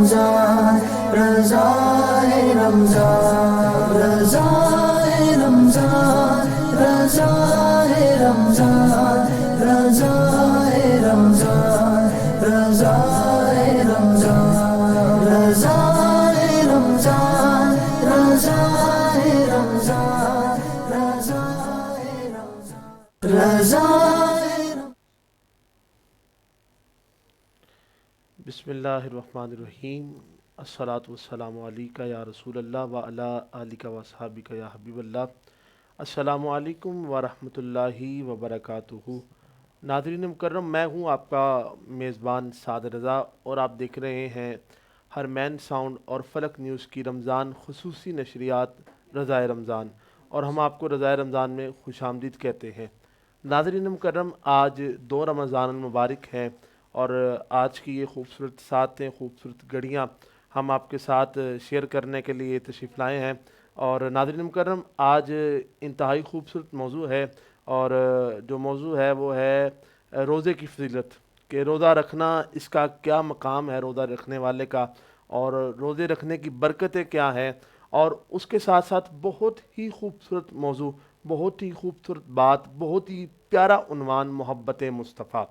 رمضان رضا ہے رمضان رضا ہے رمضان رضا ہے رمضان رضا ہے رمضان رضا ہے رمضان رضا ہے رمضان رضا ہے رمضان رضا ہے رمضان رضا بسم اللہ الرحمن الرحیم الصلاۃ والسلام علیکہ یا رسول اللہ وعلی آلکہ واصحابکہ یا حبیب اللہ۔ السلام علیکم ورحمۃ اللہ وبرکاتہ۔ ناظرین مکرم، میں ہوں آپ کا میزبان سعد رضا اور آپ دیکھ رہے ہیں ہرمین ساؤنڈ اور فلک نیوز کی رمضان خصوصی نشریات رضائے رمضان، اور ہم آپ کو رضائے رمضان میں خوش آمدید کہتے ہیں۔ ناظرین مکرم، آج 2 رمضان المبارک ہیں اور آج کی یہ خوبصورت ساتیں، خوبصورت گھڑیاں ہم آپ کے ساتھ شیئر کرنے کے لیے تشریف لائے ہیں۔ اور ناظرین مکرم، آج انتہائی خوبصورت موضوع ہے، اور جو موضوع ہے وہ ہے روزے کی فضیلت، کہ روزہ رکھنا اس کا کیا مقام ہے، روزہ رکھنے والے کا، اور روزے رکھنے کی برکتیں کیا ہیں، اور اس کے ساتھ ساتھ بہت ہی خوبصورت موضوع، بہت ہی خوبصورت بات، بہت ہی پیارا عنوان، محبت مصطفیٰ۔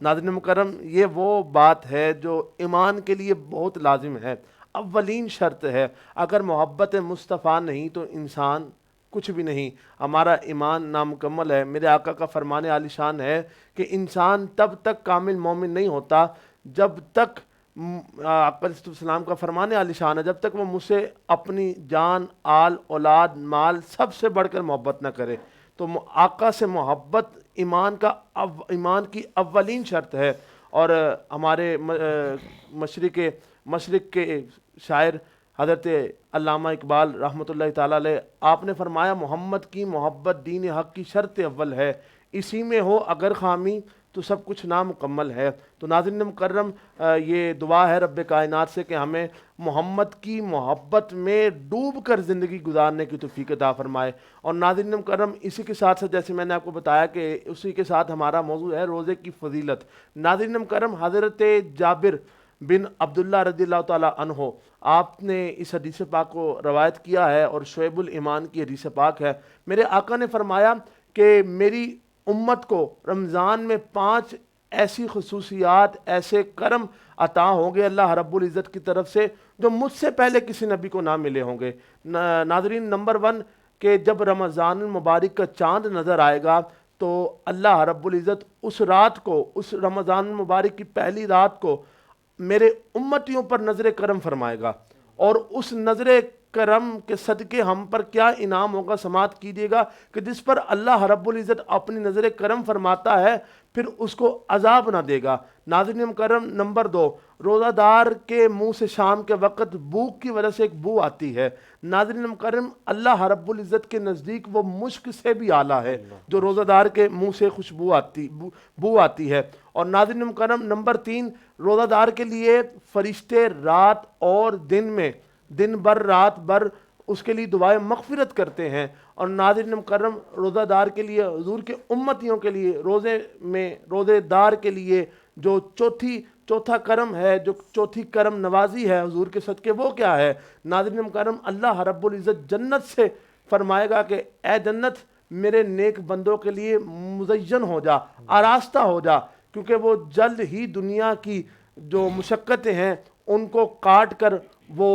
ناظرین مکرم، یہ وہ بات ہے جو ایمان کے لیے بہت لازم ہے، اولین شرط ہے۔ اگر محبت مصطفیٰ نہیں تو انسان کچھ بھی نہیں، ہمارا ایمان نامکمل ہے۔ میرے آقا کا فرمان عالی شان ہے کہ انسان تب تک کامل مومن نہیں ہوتا جب تک آقا علیہ السلام کا فرمان عالی شان ہے، جب تک وہ مجھ سے اپنی جان، آل، اولاد، مال سب سے بڑھ کر محبت نہ کرے۔ تو آقا سے محبت ایمان کی اولین شرط ہے۔ اور ہمارے مشرق کے شاعر حضرت علامہ اقبال رحمۃ اللہ تعالیٰ علیہ، آپ نے فرمایا محمد کی محبت دین حق کی شرط اول ہے، اسی میں ہو اگر خامی تو سب کچھ نامکمل ہے۔ تو ناظرین مکرم، یہ دعا ہے رب کائنات سے کہ ہمیں محمد کی محبت میں ڈوب کر زندگی گزارنے کی توفیق عطا فرمائے۔ اور ناظرین مکرم، اسی کے ساتھ ساتھ جیسے میں نے آپ کو بتایا کہ اسی کے ساتھ ہمارا موضوع ہے روزے کی فضیلت۔ ناظرین مکرم، حضرت جابر بن عبداللہ رضی اللہ تعالیٰ عنہ، آپ نے اس حدیث پاک کو روایت کیا ہے، اور شعیب الایمان کی حدیث پاک ہے۔ میرے آقا نے فرمایا کہ میری امت کو رمضان میں 5 ایسی خصوصیات، ایسے کرم عطا ہوں گے اللہ رب العزت کی طرف سے جو مجھ سے پہلے کسی نبی کو نہ ملے ہوں گے۔ ناظرین، نمبر 1 کہ جب رمضان المبارک کا چاند نظر آئے گا تو اللہ رب العزت اس رات کو، اس رمضان المبارک کی پہلی رات کو میرے امتیوں پر نظر کرم فرمائے گا، اور اس نظر کرم کے صدقے ہم پر کیا انعام ہوگا سماعت کیجیے گا، کہ جس پر اللہ رب العزت اپنی نظر کرم فرماتا ہے پھر اس کو عذاب نہ دے گا۔ ناظرین مکرم، نمبر 2، روزہ دار کے منہ سے شام کے وقت بھوک کی وجہ سے ایک بو آتی ہے۔ ناظرین مکرم، اللہ رب العزت کے نزدیک وہ مشک سے بھی اعلیٰ ہے جو روزہ دار کے منہ سے بو آتی ہے۔ اور ناظرین مکرم، نمبر 3، روزہ دار کے لیے فرشتے رات اور دن بھر رات بھر اس کے لیے دعائیں مغفرت کرتے ہیں۔ اور ناظرین مکرم، روزہ دار کے لیے، حضور کے امتیوں کے لیے، روزے دار کے لیے جو چوتھا کرم ہے، جو چوتھی کرم نوازی ہے حضور کے صدقے، وہ کیا ہے؟ ناظرین مکرم، اللہ رب العزت جنت سے فرمائے گا کہ اے جنت میرے نیک بندوں کے لیے مزین ہو جا، آراستہ ہو جا، کیونکہ وہ جلد ہی دنیا کی جو مشقتیں ہیں ان کو کاٹ کر وہ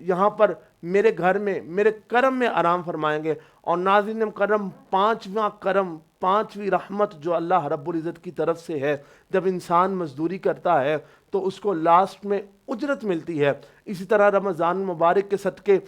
یہاں پر میرے گھر میں، میرے کرم میں آرام فرمائیں گے۔ اور ناظرین مکرم، 5واں کرم، 5ویں رحمت جو اللہ رب العزت کی طرف سے ہے، جب انسان مزدوری کرتا ہے تو اس کو لاسٹ میں اجرت ملتی ہے۔ اسی طرح رمضان المبارک کے صدقے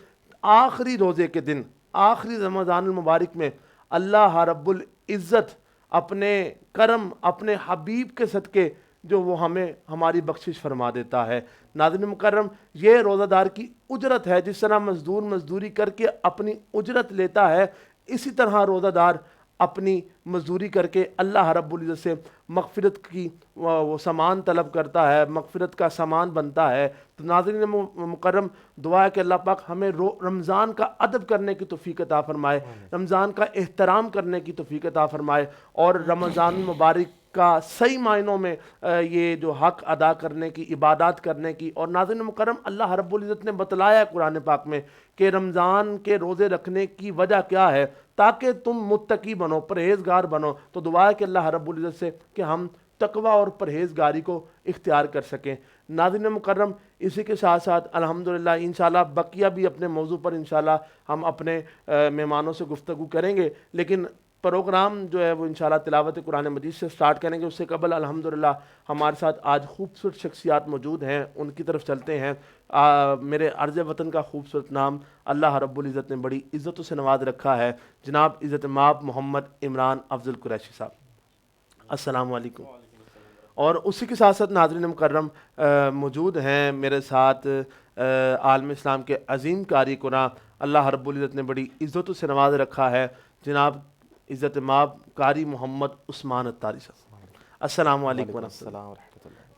آخری روزے کے دن، آخری رمضان المبارک میں اللہ رب العزت اپنے کرم، اپنے حبیب کے صدقے جو وہ ہمیں ہماری بخشش فرما دیتا ہے۔ ناظرین مکرم، یہ روزہ دار کی اجرت ہے۔ جس طرح مزدور مزدوری کر کے اپنی اجرت لیتا ہے، اسی طرح روزہ دار اپنی مزدوری کر کے اللہ رب العزت سے مغفرت کی وہ سامان طلب کرتا ہے، مغفرت کا سامان بنتا ہے۔ تو ناظرین مکرم، دعا ہے کہ اللہ پاک ہمیں رمضان کا ادب کرنے کی توفیق عطا فرمائے، رمضان کا احترام کرنے کی توفیق عطا فرمائے، اور رمضان المبارک کا صحیح معنوں میں یہ جو حق ادا کرنے کی، عبادات کرنے کی. اور ناظرین مکرم، اللہ رب العزت نے بتلایا ہے قرآن پاک میں کہ رمضان کے روزے رکھنے کی وجہ کیا ہے، تاکہ تم متقی بنو، پرہیزگار بنو. تو دعا ہے کہ اللہ رب العزت سے کہ ہم تقوی اور پرہیزگاری کو اختیار کر سکیں. ناظرین مکرم، اسی کے ساتھ ساتھ الحمدللہ انشاءاللہ بقیہ بھی اپنے موضوع پر انشاءاللہ ہم اپنے مہمانوں سے گفتگو کریں گے، لیکن پروگرام جو ہے وہ انشاءاللہ تلاوت قرآن مجید سے سٹارٹ کریں گے. اس سے قبل الحمدللہ ہمارے ساتھ آج خوبصورت شخصیات موجود ہیں، ان کی طرف چلتے ہیں. میرے عرض وطن کا خوبصورت نام اللہ رب العزت نے بڑی عزتوں سے نواز رکھا ہے. جناب عزت مآب محمد عمران افضل قریشی صاحب، السلام علیکم. اور اسی کے ساتھ ساتھ ناظرین مکرم موجود ہیں میرے ساتھ عالم اسلام کے عظیم قاری قرآن، اللہ رب العزت نے بڑی عزتوں سے نواز رکھا ہے، جناب عزت مآب قاری محمد عثمان اتاری صاحب، السلام علیکم ورحمۃ اللہ.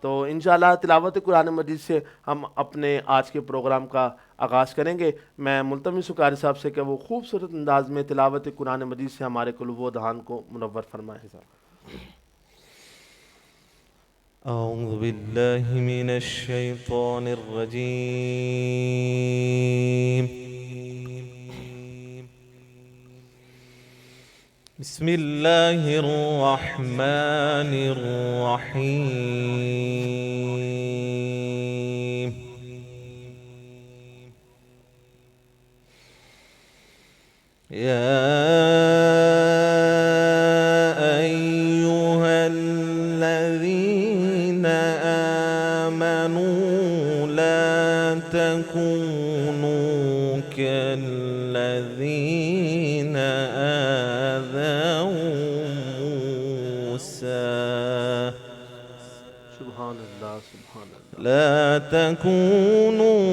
تو انشاءاللہ تلاوت قرآن مجید سے ہم اپنے آج کے پروگرام کا آغاز کریں گے. میں ملتمس ہوں قاری صاحب سے کہ وہ خوبصورت انداز میں تلاوت قرآن مجید سے ہمارے قلوب و دہان کو منور فرمائے. أعوذ بالله من الشيطان الرجيم. بسم الله الرحمن الرحيم. يا أيها الذين آمنوا لا تكونوا كالذين آذوا موسى. سبحان اللہ، سبحان اللہ. لا تكونوا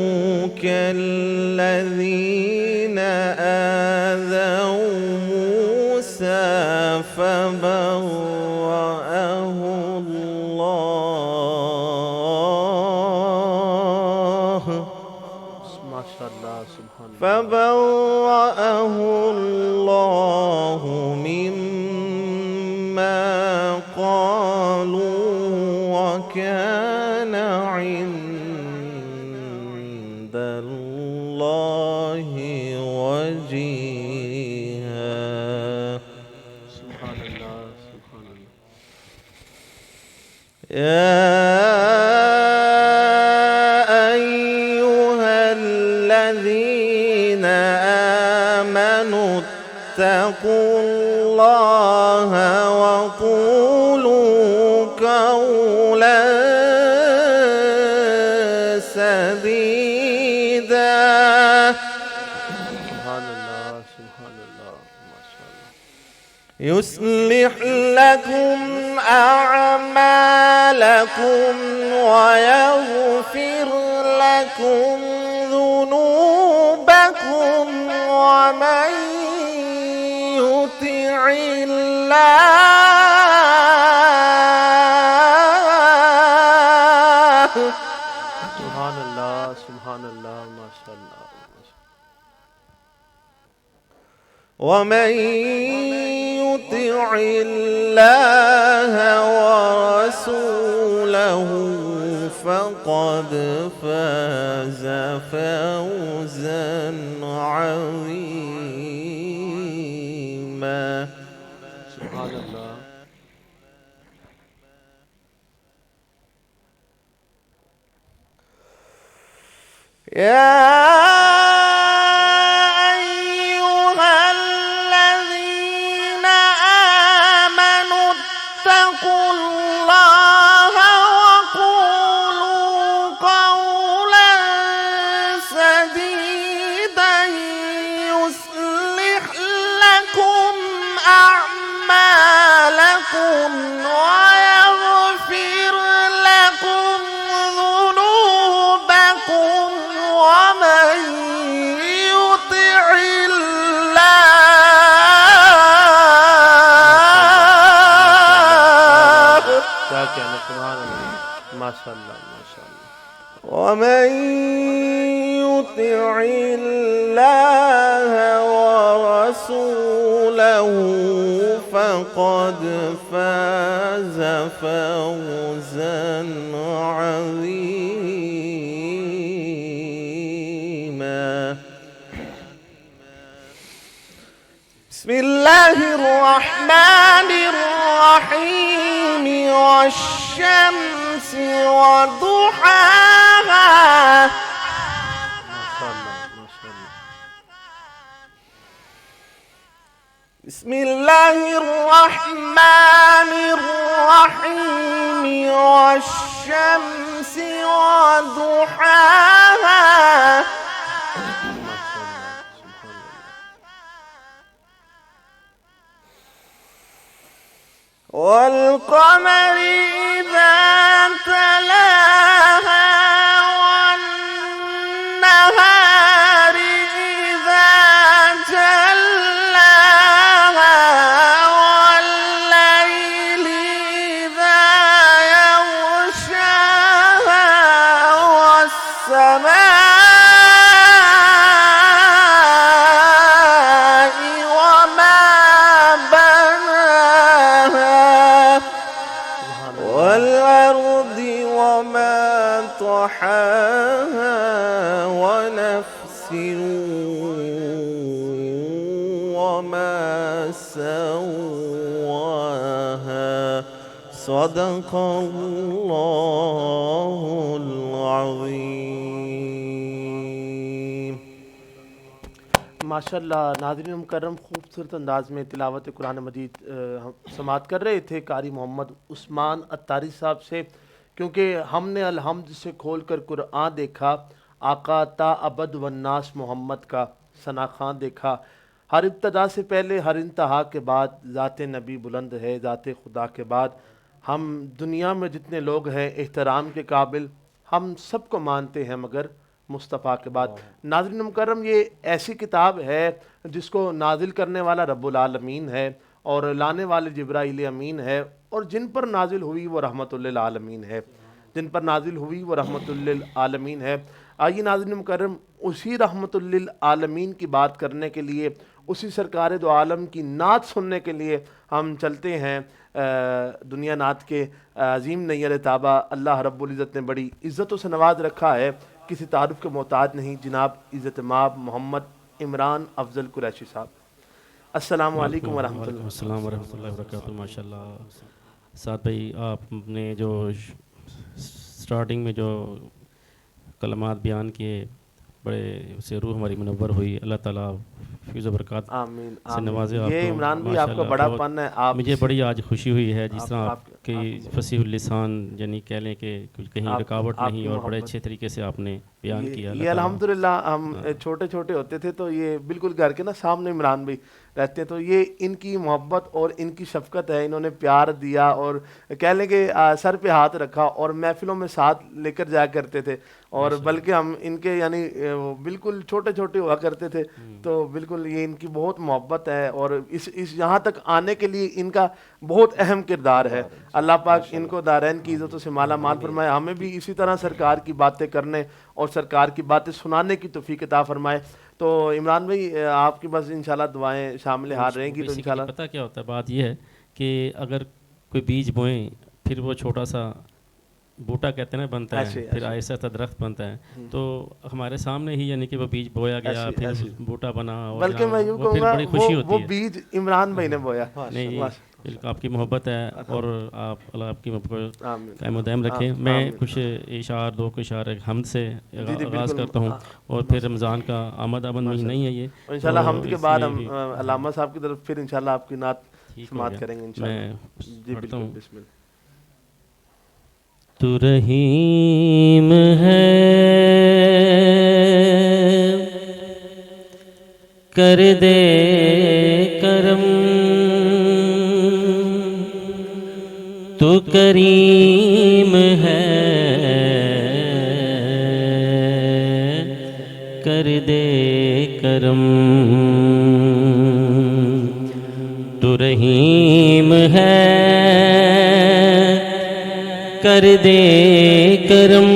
كالذين آذوا موسى فبرأه الله. ماشاء اللہ، سبحان اللہ. فبرأه الله مما قالوا وكان عند الله وجيها. سبحان اللہ، سبحان اللہ. يا أيها الذين آمنوا اتقوا الله وقولوا قولا سديدا. سبحان اللہ، سبحان اللہ، ماشاء اللہ. يصلح لكم أعمالكم ويغفر لكم ذنوبكم ومن يطع الله. سبحان اللہ، سبحان اللہ، ماشاء اللہ. ومن يطع الله ورسوله فقد فاز فوزا عظيما. سبحان اللہ. يا أيها الذين آمنوا اتقوا الله وقولوا قولا سديدا يصلح لكم أعمالكم ويغفر لكم ذنوبكم ومن يطع الله. کیا کہنا، سبحان اللہ، ماشاء اللہ، ماشاء اللہ. ومن يطع الله ورسوله فقد فاز فوزا عظيما. بسم الله الرحمن الرحيم والشمس وضحاها بسم الله الرحمن الرحيم والشمس وضحاها والقمر إذا تلاها والنهار إذا جلاها والليل إذا يغشاها والسماء وما بناها والأرض وما طحاها ونفس وما سواها صدق الله العظيم. ماشاءاللہ ناظرین مکرم خوبصورت انداز میں تلاوت قرآن مجید سماعت کر رہے تھے قاری محمد عثمان عطاری صاحب سے. کیونکہ ہم نے الحمد سے کھول کر قرآن دیکھا، آقا تا ابد والناس محمد کا ثنا خان دیکھا. ہر ابتدا سے پہلے ہر انتہا کے بعد ذات نبی بلند ہے، ذات خدا کے بعد. ہم دنیا میں جتنے لوگ ہیں احترام کے قابل ہم سب کو مانتے ہیں مگر مصطفیٰ کے بعد. ناظرین مکرم یہ ایسی کتاب ہے جس کو نازل کرنے والا رب العالمین ہے اور لانے والے جبرائیل امین ہے، اور جن پر نازل ہوئی وہ رحمت للعالمین ہے، جن پر نازل ہوئی وہ رحمت للعالمین ہے. آئیے ناظرین مکرم اسی رحمت للعالمین کی بات کرنے کے لیے، اسی سرکار دو عالم کی نعت سننے کے لیے ہم چلتے ہیں دنیا نعت کے عظیم نیر تابہ. اللہ رب العزت نے بڑی عزتوں سے نواز رکھا ہے، کسی تعارف کے محتاج نہیں. جناب عزت مآب محمد عمران افضل قریشی صاحب، السلام علیکم ورحمۃ اللہ. السلام ورحمۃ اللہ وبرکاتہ. ماشاءاللہ سعد بھائی آپ نے جو سٹارٹنگ میں جو کلمات بیان کیے بڑے اسے روح ہماری منور ہوئی. اللہ تعالیٰ فیض و برکات آمین سے نوازے آپ یہ کو. عمران بھی آپ کا بڑا فن ہے. آپ مجھے بڑی آج خوشی ہوئی ہے جس طرح آپ کی فصیح اللسان یعنی کہہ لیں کہ کہیں رکاوٹ نہیں اور بڑے اچھے طریقے سے آپ نے بیان کیا. یہ الحمدللہ ہم چھوٹے چھوٹے ہوتے تھے تو یہ بالکل گھر کے نا سامنے عمران بھائی رہتے ہیں، تو یہ ان کی محبت اور ان کی شفقت ہے. انہوں نے پیار دیا اور کہہ لیں کہ سر پہ ہاتھ رکھا اور محفلوں میں ساتھ لے کر جایا کرتے تھے، اور بلکہ ہم ان کے یعنی بالکل چھوٹے چھوٹے ہوا کرتے تھے. تو بالکل یہ ان کی بہت محبت ہے اور اس یہاں تک آنے کے لیے ان کا بہت اہم کردار ہے. اللہ پاک ان کو دارین کی عزتوں سے مالا مال فرمائے. ہمیں بھی اسی طرح سرکار کی باتیں کرنے اور سرکار کی باتیں سنانے کی توفیق عطا فرمائے. تو عمران بھائی آپ کی بس انشاءاللہ دعائیں شامل حال رہیں گی. تو انشاءاللہ پتہ کیا ہوتا ہے، بات یہ ہے کہ اگر کوئی بیج بوئیں پھر وہ چھوٹا سا بوٹا کہتے ہیں نا بنتا ہے، پھر آہستہ آہستہ درخت بنتا ہے. تو ہمارے سامنے ہی یعنی کہ وہ بیج بویا گیا پھر بوٹا بنا، بلکہ میں یوں کہوں گا وہ بیج عمران بھائی نے بویا. نہیں آپ کی محبت ہے اور آپ اللہ آپ کی محبت کو قائم و دائم رکھیں. میں کچھ اشعار دو کچھ اشعار حمد سے آغاز کرتا ہوں اور پھر رمضان کا آمد مہینہ ہی ہے یہ انشاءاللہ. حمد کے بعد ہم علامہ صاحب کی طرف پھر انشاءاللہ آپ کی نعت سماعت کریں گے انشاءاللہ. جی بالکل بسم اللہ. تو رحیم ہے کر دے کرم، تو کریم ہے کر دے کرم، تو رحیم ہے کر دے کرم،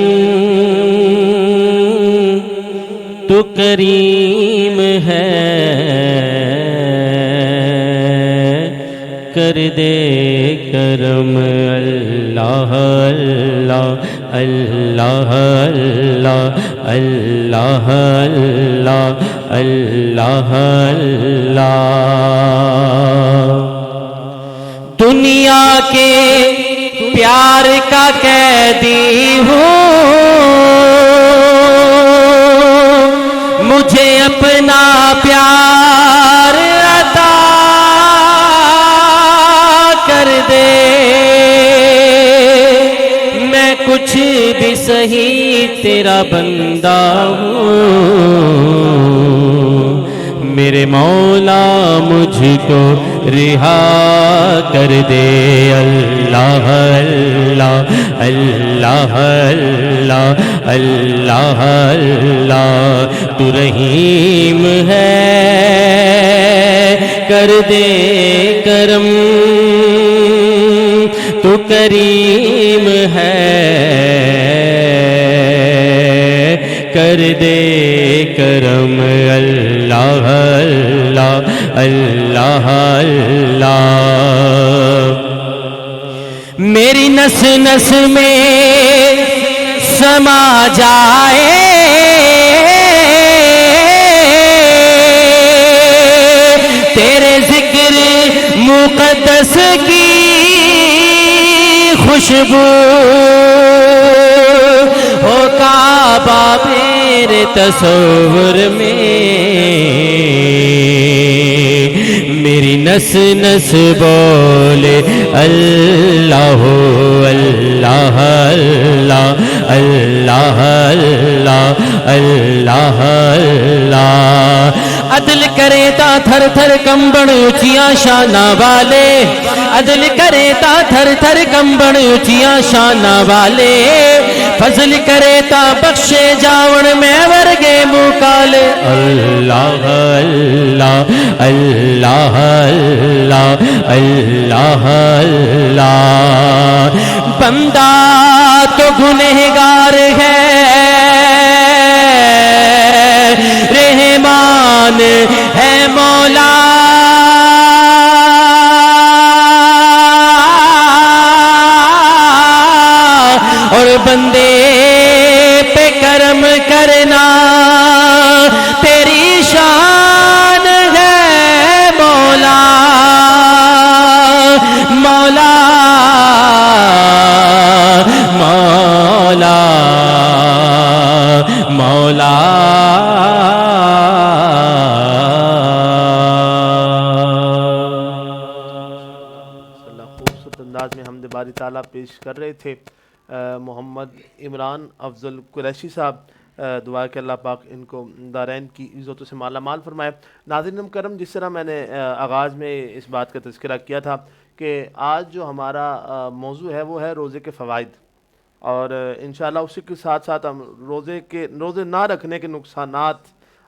تو کریم ہے کر دے کرم اللہ اللہ اللہ اللہ اللہ اللہ اللہ دنیا کے پیار کا قیدی ہوں مجھے اپنا پیار عطا کر دے میں کچھ بھی سہی تیرا بندہ ہوں میرے مولا مجھ کو رہا کر دے اللہ اللہ اللہ اللہ اللہ اللہ تو رحیم ہے کر دے کرم تو کریم ہے کر دے کرم اللہ اللہ اللہ اللہ میری نس نس میں سما جائے تیرے ذکر مقدس کی خوشبو ہو کعبہ میرے تصور میں میری نس نس بولے اللہ اللہ اللہ اللہ اللہ اللہ اللہ عدل کرے تا تھر تھر کمبن اونچیاں شانہ والے عدل کرے تا تھر تھر کمبن اونچیاں شانہ والے فضل کرے تا بخشے جاون میں ورگے مکالے اللہ اللہ اللہ اللہ اللہ اللہ بندہ تو گنہگار ہے رحمان ہے مولا اور بندے پہ کرم کرنا تیری شان ہے مولا مولا مولا مولا خوبصورت انداز میں حمد باری تعالیٰ پیش کر رہے تھے محمد عمران افضل قریشی صاحب دعا کہ اللہ پاک ان کو دارین کی عزتوں سے مالا مال فرمائے ناظرین مکرم جس طرح میں نے آغاز میں اس بات کا تذکرہ کیا تھا کہ آج جو ہمارا موضوع ہے وہ ہے روزے کے فوائد اور انشاءاللہ اسی کے ساتھ ساتھ ہم روزے نہ رکھنے کے نقصانات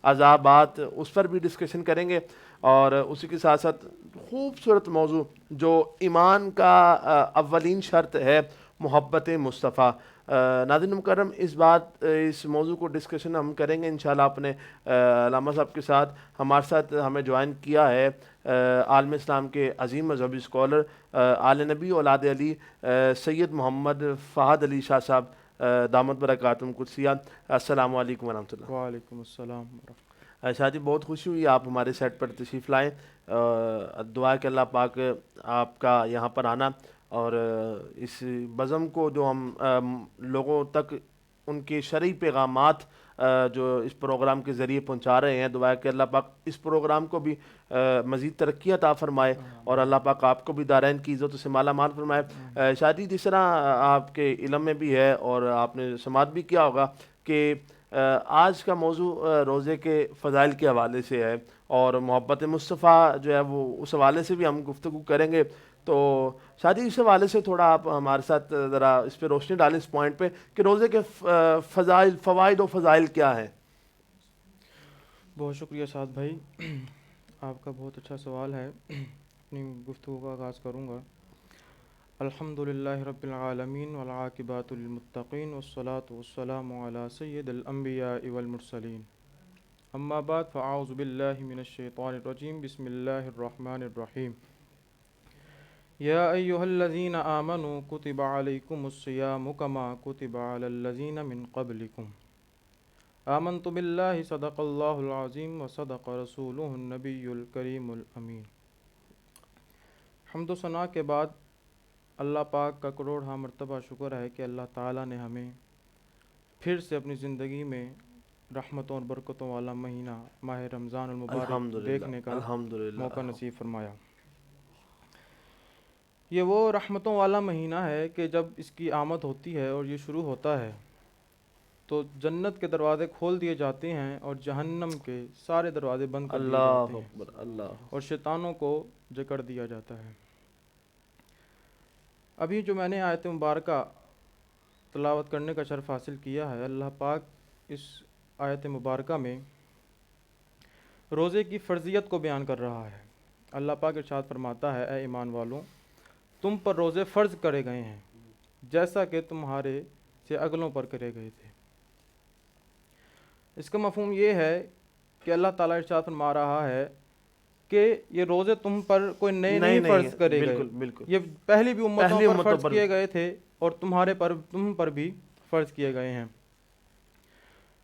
عذابات اس پر بھی ڈسکشن کریں گے اور اسی کے ساتھ ساتھ خوبصورت موضوع جو ایمان کا اولین شرط ہے محبت مصطفیٰ ناظرین مکرم اس موضوع کو ڈسکشن ہم کریں گے انشاءاللہ اپنے علامہ صاحب کے ساتھ ہمارے ساتھ ہمیں جوائن کیا ہے عالم اسلام کے عظیم مذہبی اسکالر آل نبی اولاد علی سید محمد فہد علی شاہ صاحب دامت برکاتہم قدسیہ السلام علیکم ورحمۃ اللہ وعلیکم السلام شاہ جی بہت خوشی ہوئی آپ ہمارے سیٹ پر تشریف لائیں دعا ہے کہ اللہ پاک آپ کا یہاں پر آنا اور اس بزم کو جو ہم لوگوں تک ان کے شرعی پیغامات جو اس پروگرام کے ذریعے پہنچا رہے ہیں دعا ہے کہ اللہ پاک اس پروگرام کو بھی مزید ترقی عطا فرمائے اور اللہ پاک آپ کو بھی دارین کی عزت سے مالا مال فرمائے شاہ جی جس طرح آپ کے علم میں بھی ہے اور آپ نے سماعت بھی کیا ہوگا کہ آج کا موضوع روزے کے فضائل کے حوالے سے ہے اور محبت مصطفیٰ جو ہے وہ اس حوالے سے بھی ہم گفتگو کریں گے تو شاہ جی اس حوالے سے تھوڑا آپ ہمارے ساتھ ذرا اس پہ روشنی ڈالیں اس پوائنٹ پہ کہ روزے کے فوائد و فضائل کیا ہیں بہت شکریہ سعد بھائی آپ کا بہت اچھا سوال ہے اپنی گفتگو کا آغاز کروں گا الحمدللہ رب العالمین والعاقبۃ للمتقین والصلاۃ والسلام علی سید الانبیاء والمرسلین اما بعد فاعوذ باللہ من الشیطان الرجیم بسم اللہ الرحمن الرحیم یا ایہا الذین آمنوا کتب علیکم الصیام کما کتب علی الذین من قبلکم آمنت باللہ صدق اللہ العظیم وصدق رسولہ النبی الکریم الامین۔ حمد و ثنا کے بعد اللہ پاک کا کروڑہ مرتبہ شکر ہے کہ اللہ تعالیٰ نے ہمیں پھر سے اپنی زندگی میں رحمتوں اور برکتوں والا مہینہ ماہ رمضان المبارک دیکھنے کا موقع نصیب فرمایا۔ یہ وہ رحمتوں والا مہینہ ہے کہ جب اس کی آمد ہوتی ہے اور یہ شروع ہوتا ہے تو جنت کے دروازے کھول دیے جاتے ہیں اور جہنم کے سارے دروازے بند کر دیے جاتے ہیں، اللہ اور شیطانوں کو جکڑ دیا جاتا ہے۔ ابھی جو میں نے آیت مبارکہ تلاوت کرنے کا شرف حاصل کیا ہے، اللہ پاک اس آیت مبارکہ میں روزے کی فرضیت کو بیان کر رہا ہے۔ اللہ پاک ارشاد فرماتا ہے، اے ایمان والوں، تم پر روزے فرض کرے گئے ہیں جیسا کہ تمہارے سے اگلوں پر کرے گئے تھے۔ اس کا مفہوم یہ ہے کہ اللہ تعالیٰ ارشاد فرما رہا ہے کہ یہ روزے تم پر کوئی نئے نہیں فرض کرے گئے، بالکل یہ پہلی بھی امتوں پر فرض کیے گئے تھے اور تم پر بھی فرض کیے گئے ہیں۔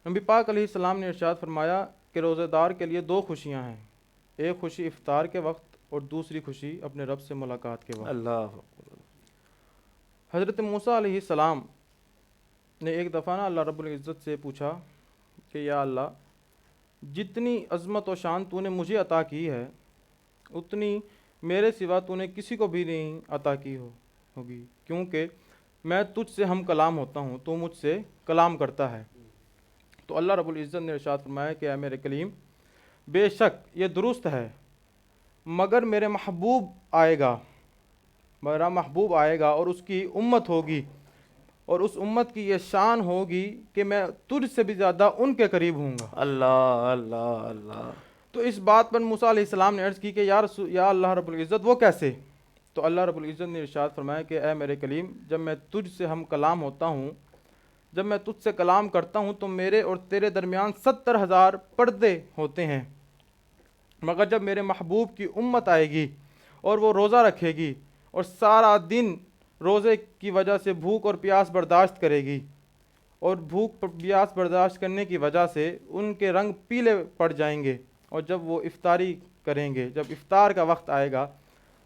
نبی پاک علیہ السلام نے ارشاد فرمایا کہ روزہ دار کے لیے دو خوشیاں ہیں، ایک خوشی افطار کے وقت اور دوسری خوشی اپنے رب سے ملاقات کے وقت۔ اللہ حضرت موسیٰ علیہ السلام نے ایک دفعہ اللہ رب العزت سے پوچھا کہ یا اللہ، جتنی عظمت و شان تو نے مجھے عطا کی ہے اتنی میرے سوا تو نے کسی کو بھی نہیں عطا کی ہوگی، کیونکہ میں تجھ سے ہم کلام ہوتا ہوں، تو مجھ سے کلام کرتا ہے۔ تو اللہ رب العزت نے ارشاد فرمایا کہ اے میرے کلیم، بے شک یہ درست ہے، مگر میرا محبوب آئے گا اور اس کی امت ہوگی، اور اس امت کی یہ شان ہوگی کہ میں تجھ سے بھی زیادہ ان کے قریب ہوں گا۔ اللہ اللہ اللہ۔ تو اس بات پر موسیٰ علیہ السلام نے عرض کی کہ یا اللہ رب العزت وہ کیسے؟ تو اللہ رب العزت نے ارشاد فرمایا کہ اے میرے کلیم، جب میں تجھ سے ہم کلام ہوتا ہوں، جب میں تجھ سے کلام کرتا ہوں تو میرے اور تیرے درمیان 70,000 پردے ہوتے ہیں، مگر جب میرے محبوب کی امت آئے گی اور وہ روزہ رکھے گی اور سارا دن روزے کی وجہ سے بھوک اور پیاس برداشت کرے گی، اور بھوک پیاس برداشت کرنے کی وجہ سے ان کے رنگ پیلے پڑ جائیں گے، اور جب وہ افطاری کریں گے، جب افطار کا وقت آئے گا،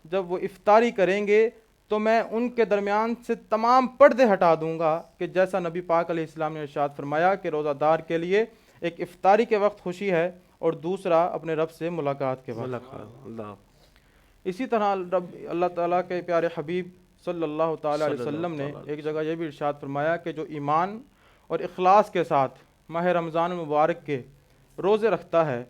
جب وہ افطاری کریں گے تو میں ان کے درمیان سے تمام پردے ہٹا دوں گا، کہ جیسا نبی پاک علیہ السلام نے ارشاد فرمایا کہ روزہ دار کے لیے ایک افطاری کے وقت خوشی ہے اور دوسرا اپنے رب سے ملاقات کے وقت۔ اللہ اسی طرح اللہ تعالیٰ کے پیارے حبیب صلی اللہ تعالیٰ علیہ وسلم نے ایک جگہ یہ بھی ارشاد فرمایا کہ جو ایمان اور اخلاص کے ساتھ ماہ رمضان المبارک کے روزے رکھتا ہے،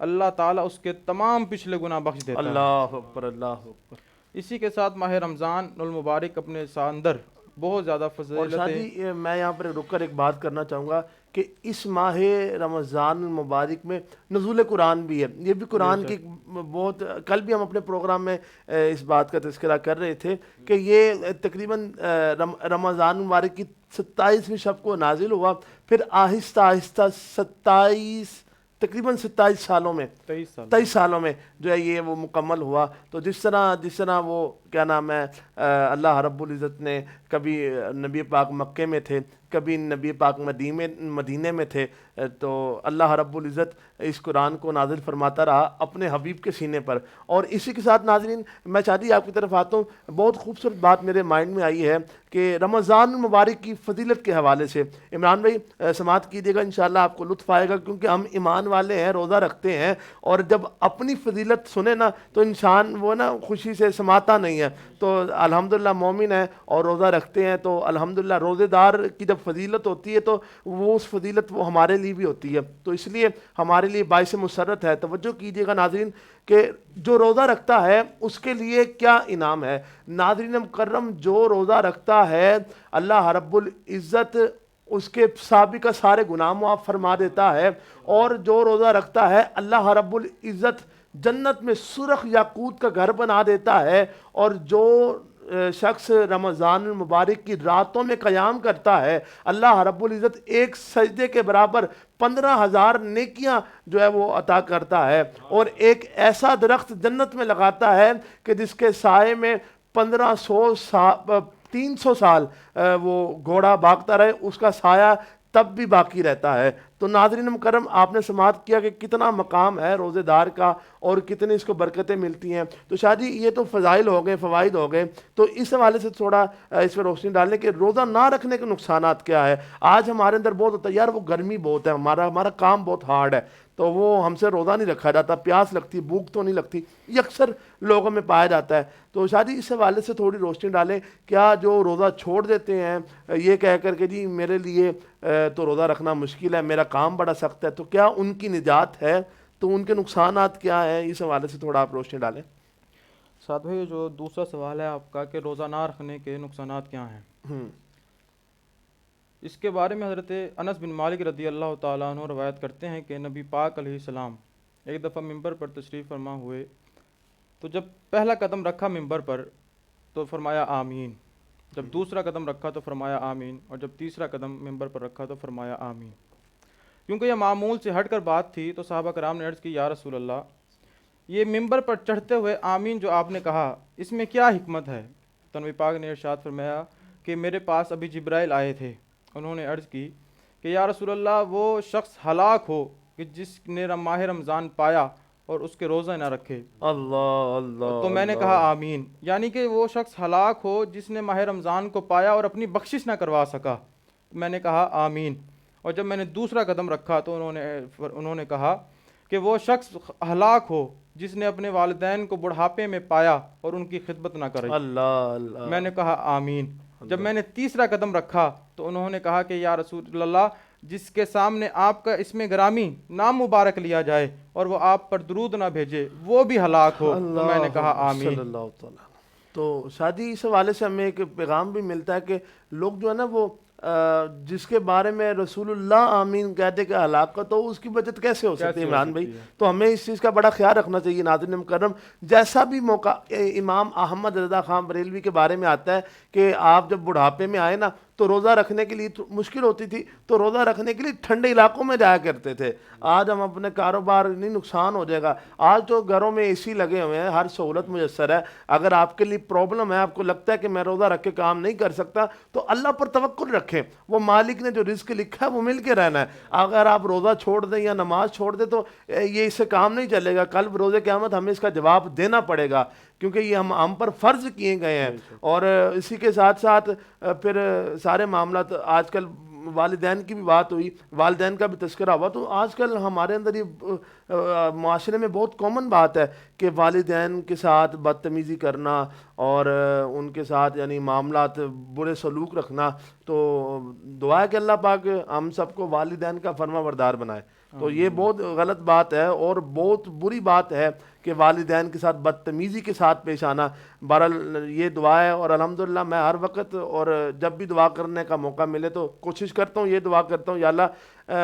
اللہ تعالیٰ اس کے تمام پچھلے گناہ بخش دیتا ہے۔ اللہ اکبر اللہ اکبر۔ اسی کے ساتھ ماہ رمضان المبارک اپنے اندر بہت زیادہ اور فضیلتیں۔ شادی میں یہاں پر رک کر ایک بات کرنا چاہوں گا کہ اس ماہ رمضان المبارک میں نزول قرآن بھی ہے، یہ بھی قرآن کی بہت، کل بھی ہم اپنے پروگرام میں اس بات کا تذکرہ کر رہے تھے کہ یہ تقریباً رمضان المبارک کی 27ویں شب کو نازل ہوا، پھر آہستہ آہستہ تقریباً 27 سالوں میں 23 سالوں میں جو ہے یہ وہ مکمل ہوا۔ تو جس طرح وہ کیا نام ہے، اللہ رب العزت نے کبھی نبی پاک مکے میں تھے، کبھی نبی پاک مدینے میں تھے، تو اللہ رب العزت اس قرآن کو نازل فرماتا رہا اپنے حبیب کے سینے پر۔ اور اسی کے ساتھ ناظرین میں چاہتی آپ کی طرف آتا ہوں، بہت خوبصورت بات میرے مائنڈ میں آئی ہے کہ رمضان المبارک کی فضیلت کے حوالے سے عمران بھائی سماعت کیجیے گا، انشاءاللہ آپ کو لطف آئے گا، کیونکہ ہم ایمان والے ہیں، روزہ رکھتے ہیں، اور جب اپنی فضیلت سنے نا تو انسان وہ نا خوشی سے سماتا نہیں ہے۔ تو الحمدللہ مومن ہیں اور روزہ رکھتے ہیں، تو الحمدللہ روزے دار کی جب فضیلت ہوتی ہے تو وہ اس فضیلت وہ ہمارے لیے بھی ہوتی ہے، تو اس لیے ہمارے لیے باعث مسرت ہے۔ توجہ کیجیے گا ناظرین کہ جو روزہ رکھتا ہے اس کے لیے کیا انعام ہے۔ ناظرین مکرم، جو روزہ رکھتا ہے اللہ رب العزت اس کے سابقہ سارے گناہ معاف فرما دیتا ہے، اور جو روزہ رکھتا ہے اللہ رب العزت جنت میں سرخ یاقوت کا گھر بنا دیتا ہے، اور جو شخص رمضان المبارک کی راتوں میں قیام کرتا ہے، اللہ رب العزت ایک سجدے کے برابر 15,000 نیکیاں جو ہے وہ عطا کرتا ہے، اور ایک ایسا درخت جنت میں لگاتا ہے کہ جس کے سائے میں 300 سال وہ گھوڑا بھاگتا رہے، اس کا سایہ تب بھی باقی رہتا ہے۔ تو ناظرین مکرم، آپ نے سماعت کیا کہ کتنا مقام ہے روزے دار کا اور کتنی اس کو برکتیں ملتی ہیں۔ تو شاہ جی یہ تو فضائل ہو گئے، فوائد ہو گئے، تو اس حوالے سے تھوڑا اس پہ روشنی ڈالیں کہ روزہ نہ رکھنے کے نقصانات کیا ہے۔ آج ہمارے اندر بہت ہوتا ہے یار وہ گرمی بہت ہے، ہمارا کام بہت ہارڈ ہے، تو وہ ہم سے روزہ نہیں رکھا جاتا، پیاس لگتی، بھوک تو نہیں لگتی، یہ اکثر لوگوں میں پایا جاتا ہے۔ تو شاہ جی اس حوالے سے تھوڑی روشنی ڈالیں، کیا جو روزہ چھوڑ دیتے ہیں یہ کہہ کر کہ جی میرے لیے تو روزہ رکھنا مشکل ہے، میرا کام بڑا سخت ہے، تو کیا ان کی نجات ہے؟ تو ان کے نقصانات کیا ہیں؟ اس حوالے سے تھوڑا آپ روشنی ڈالیں۔ ساتھ بھائی جو دوسرا سوال ہے آپ کا کہ روزہ نہ رکھنے کے نقصانات کیا ہیں، اس کے بارے میں حضرت انس بن مالک رضی اللہ تعالیٰ عنہ روایت کرتے ہیں کہ نبی پاک علیہ السلام ایک دفعہ ممبر پر تشریف فرما ہوئے، تو جب پہلا قدم رکھا ممبر پر تو فرمایا آمین، جب دوسرا قدم رکھا تو فرمایا آمین، اور جب تیسرا قدم ممبر پر رکھا تو فرمایا آمین۔ کیونکہ یہ معمول سے ہٹ کر بات تھی تو صحابہ کرام نے عرض کی یا رسول اللہ، یہ ممبر پر چڑھتے ہوئے آمین جو آپ نے کہا اس میں کیا حکمت ہے؟ تو نبی پاک نے ارشاد فرمایا کہ میرے پاس ابھی جبرائیل آئے تھے، انہوں نے عرض کی کہ یا رسول اللہ وہ شخص ہلاک ہو کہ جس نے ماہ رمضان پایا اور اس کے روزہ نہ رکھے۔ اللہ اللہ، تو میں نے کہا آمین، یعنی کہ وہ شخص ہلاک ہو جس نے ماہ رمضان کو پایا اور اپنی بخشش نہ کروا سکا۔ میں نے کہا آمین، اور جب میں نے دوسرا قدم رکھا تو انہوں نے کہا کہ وہ شخص ہلاک ہو جس نے اپنے والدین کو بڑھاپے میں پایا اور ان کی خدمت نہ کری۔ اللہ اللہ، میں نے کہا آمین۔ جب میں نے تیسرا قدم رکھا تو انہوں نے کہا کہ یا رسول اللہ، جس کے سامنے آپ کا اسم گرامی نام مبارک لیا جائے اور وہ آپ پر درود نہ بھیجے وہ بھی ہلاک ہو۔ تو میں نے کہا آمین۔ صلی اللہ تعالیٰ۔ تو شادی اس حوالے سے ہمیں ایک پیغام بھی ملتا ہے کہ لوگ جو ہے نا وہ جس کے بارے میں رسول اللہ آمین کہتے کہ ہلاکت ہو، اس کی بچت کیسے ہو سکتی ہے عمران بھائی؟ تو ہمیں اس چیز کا بڑا خیال رکھنا چاہیے ناظرین مکرم۔ جیسا بھی موقع امام احمد رضا خان بریلوی کے بارے میں آتا ہے کہ آپ جب بڑھاپے میں آئے نا تو روزہ رکھنے کے لیے مشکل ہوتی تھی، تو روزہ رکھنے کے لیے ٹھنڈے علاقوں میں جایا کرتے تھے۔ آج ہم اپنے کاروبار نہیں، نقصان ہو جائے گا، آج تو گھروں میں اے سی لگے ہوئے ہیں، ہر سہولت میسر ہے۔ اگر آپ کے لیے پرابلم ہے، آپ کو لگتا ہے کہ میں روزہ رکھ کے کام نہیں کر سکتا، تو اللہ پر توکل رکھیں، وہ مالک نے جو رزق لکھا ہے وہ مل کے رہنا ہے۔ اگر آپ روزہ چھوڑ دیں یا نماز چھوڑ دیں تو یہ اس سے کام نہیں چلے گا، کل روز قیامت ہمیں اس کا جواب دینا پڑے گا، کیونکہ یہ ہم پر فرض کیے گئے ہیں۔ اور اسی کے ساتھ ساتھ پھر سارے معاملات، آج کل والدین کی بھی بات ہوئی، والدین کا بھی تذکرہ ہوا، تو آج کل ہمارے اندر یہ معاشرے میں بہت کامن بات ہے کہ والدین کے ساتھ بدتمیزی کرنا اور ان کے ساتھ یعنی معاملات برے سلوک رکھنا۔ تو دعا ہے کہ اللہ پاک ہم سب کو والدین کا فرما بردار بنائے۔ تو یہ بہت غلط بات ہے اور بہت بری بات ہے کہ والدین کے ساتھ بدتمیزی کے ساتھ پیش آنا۔ بہرحال یہ دعا ہے، اور الحمدللہ میں ہر وقت اور جب بھی دعا کرنے کا موقع ملے تو کوشش کرتا ہوں، یہ دعا کرتا ہوں یا اللہ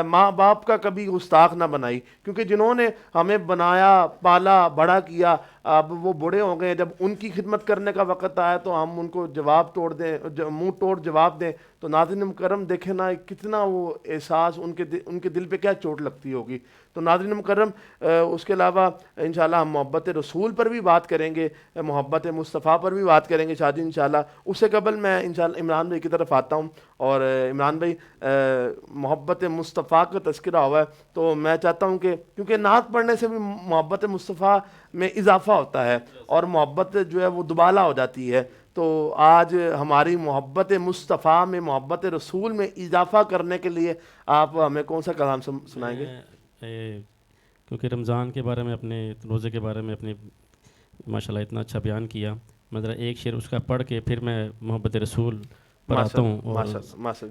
ماں باپ کا کبھی گستاخ نہ بنائی، کیونکہ جنہوں نے ہمیں بنایا، پالا، بڑا کیا، اب وہ بوڑھے ہو گئے، جب ان کی خدمت کرنے کا وقت آیا تو ہم ان کو جواب توڑ دیں، منہ توڑ جواب دیں، تو ناظرین مکرم دیکھیں نا کتنا وہ احساس ان کے دل پہ کیا چوٹ لگتی ہوگی۔ تو ناظرین مکرم اس کے علاوہ انشاءاللہ ہم محبت رسول پر بھی بات کریں گے، محبت مصطفیٰ پر بھی بات کریں گے شادی انشاءاللہ۔ اس سے قبل میں انشاءاللہ عمران بھائی کی طرف آتا ہوں، اور عمران بھائی محبت مصطفیٰ کا تذکرہ ہوا ہے، تو میں چاہتا ہوں کہ کیونکہ نعت پڑھنے سے بھی محبت مصطفیٰ میں اضافہ ہوتا ہے اور محبت جو ہے وہ دوبالا ہو جاتی ہے، تو آج ہماری محبت مصطفیٰ میں، محبت رسول میں اضافہ کرنے کے لیے آپ ہمیں کون سا کلام سنائیں گے؟ کیونکہ رمضان کے بارے میں، اپنے روزے کے بارے میں اپنے ماشاءاللہ اتنا اچھا بیان کیا، میں ذرا ایک شعر اس کا پڑھ کے پھر میں محبت رسول پر آتا ہوں، اور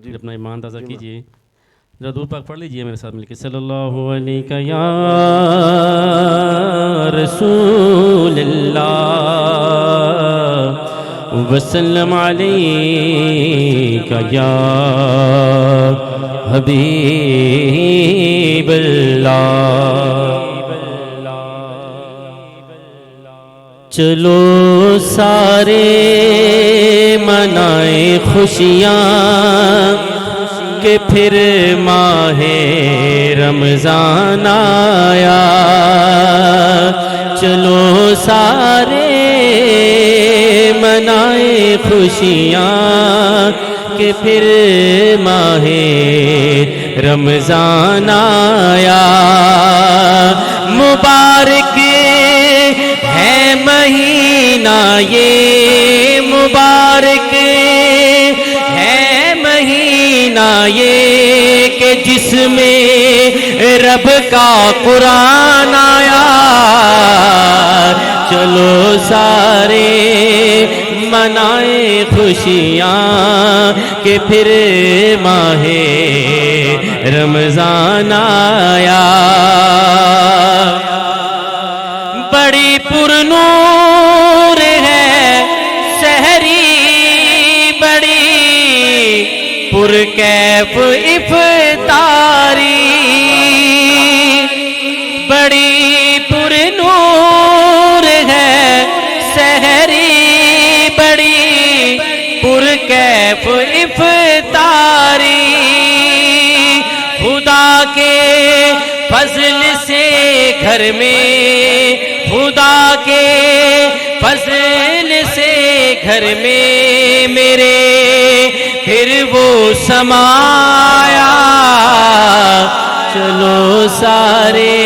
جی اپنا ایمان تازہ کیجیے۔ ذرا دور پاک پڑھ لیجئے میرے ساتھ مل کے، صلی اللہ علیہ یا رسول اللہ وسلم علیکہ یا حبیب اللہ۔ چلو سارے منائیں خوشیاں کہ پھر ماہ رمضان آیا. چلو سارے منائیں خوشیاں کہ پھر ماہ رمضان آیا. مبارک ہے مہینہ یہ، مبارک ہے مہینہ یہ کہ جس میں رب کا قرآن آیا. چلو سارے منائیں خوشیاں کہ پھر ماہ رمضان آیا. بڑی پرنور ہے سحری، بڑی پرکیف افطاری، بڑی پرنور ہے سحری، بڑی پرکیف افطاری. خدا کے فضل سے گھر میں، خدا کے فضل سے گھر میں میرے پھر وہ سمایا. چلو سارے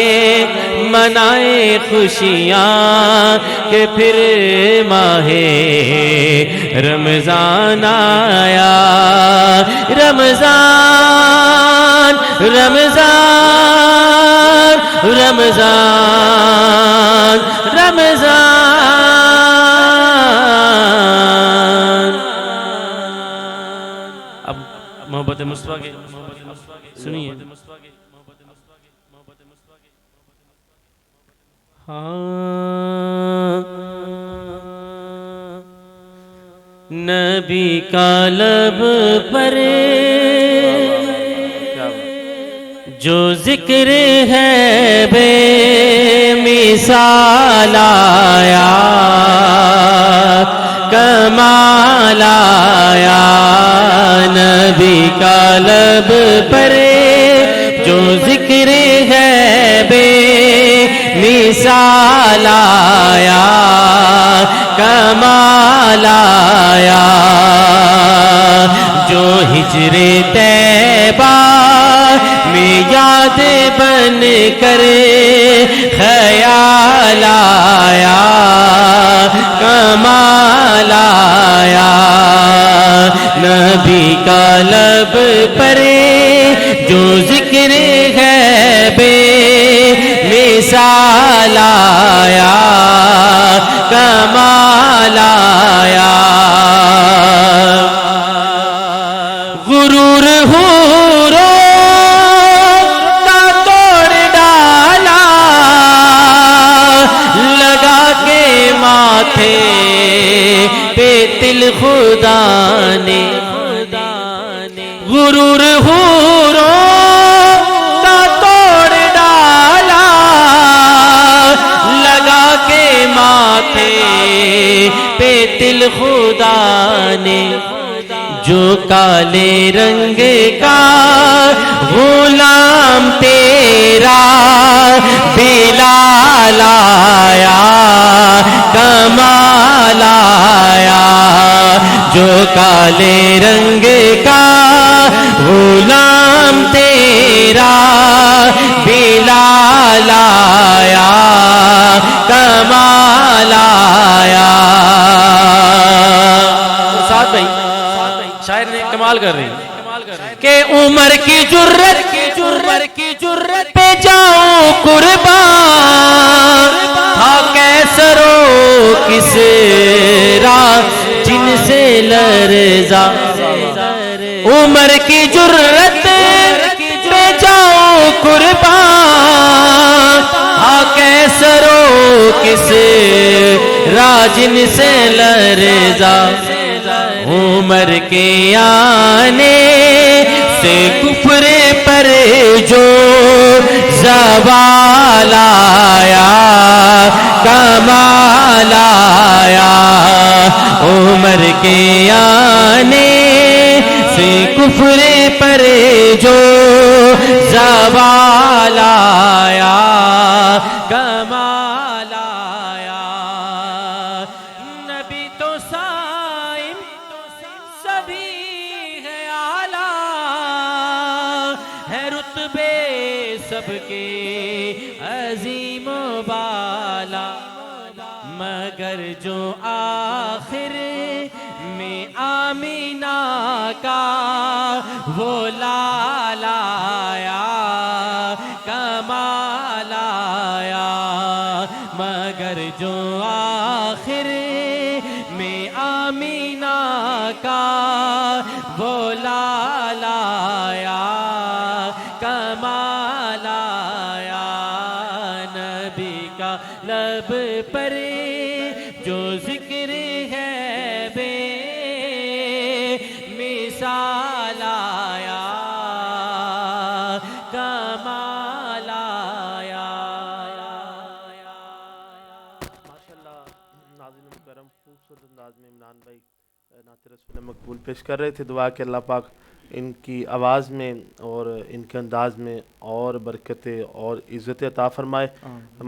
منائیں خوشیاں کہ پھر ماہ رمضان آیا. رمضان رمضان رمضان رمضان. اب محبت مصطفیٰ کے سنیے. نبی کا لب پر جو ذکر ہے بے مثال آیا، کمال آیا. نبی کا لب پر جو ذکر ہے بے مثال آیا، کمال آیا. جو ہجر طیبہ میں یاد بن کر خیال آیا، کمال آیا. نبی کا لب پر جو ذکر ہے بے مثال آیا، کمال آیا. غرور حوروں کا توڑ ڈالا، لگا کے ماتھے پہ تل خدا نے. غرور حوروں کا توڑ ڈالا، لگا کے ماتھے پہ تل خدا نے. جو کالے رنگ کا غلام تیرا بلال آیا، کمال آیا. جو کالے رنگ کا غلام تیرا بلال آیا، کمال آیا. ساتھ بھائی شاعر نے کمال کر رہی ہے کہ عمر کی جرت پہ جاؤں قربان، تھا کیسرو کسرا جن سے لرزا. عمر کی جرت پہ جاؤں قربان، تھا کیسرو کسرا جن سے لرزا. عمر کے آنے سے کفر پر جو زوال آیا، کمال آیا، عمر کے آنے سے کفر پر جو زوال آیا، کمال آیا۔ نبی تو سائم سبھی ہے اعلیٰ، ہے رتبے سب کے عظیم و بالا، مگر جو آخر میں آمینہ کا وہ لال آیا، کمال آیا، مگر جو آخر میں آمینہ کا وہ لال آیا، کمال آیا۔ نبی کا لب پر جو ذکر ہے بے مثال آیا، کمال آیا۔ ماشاءاللہ ناظرین مکرم، خوبصورت انداز میں عمران بھائی نعت رسول مقبول پیش کر رہے تھے۔ دعا کہ اللہ پاک ان کی آواز میں اور ان کے انداز میں اور برکتیں اور عزت عطا فرمائے،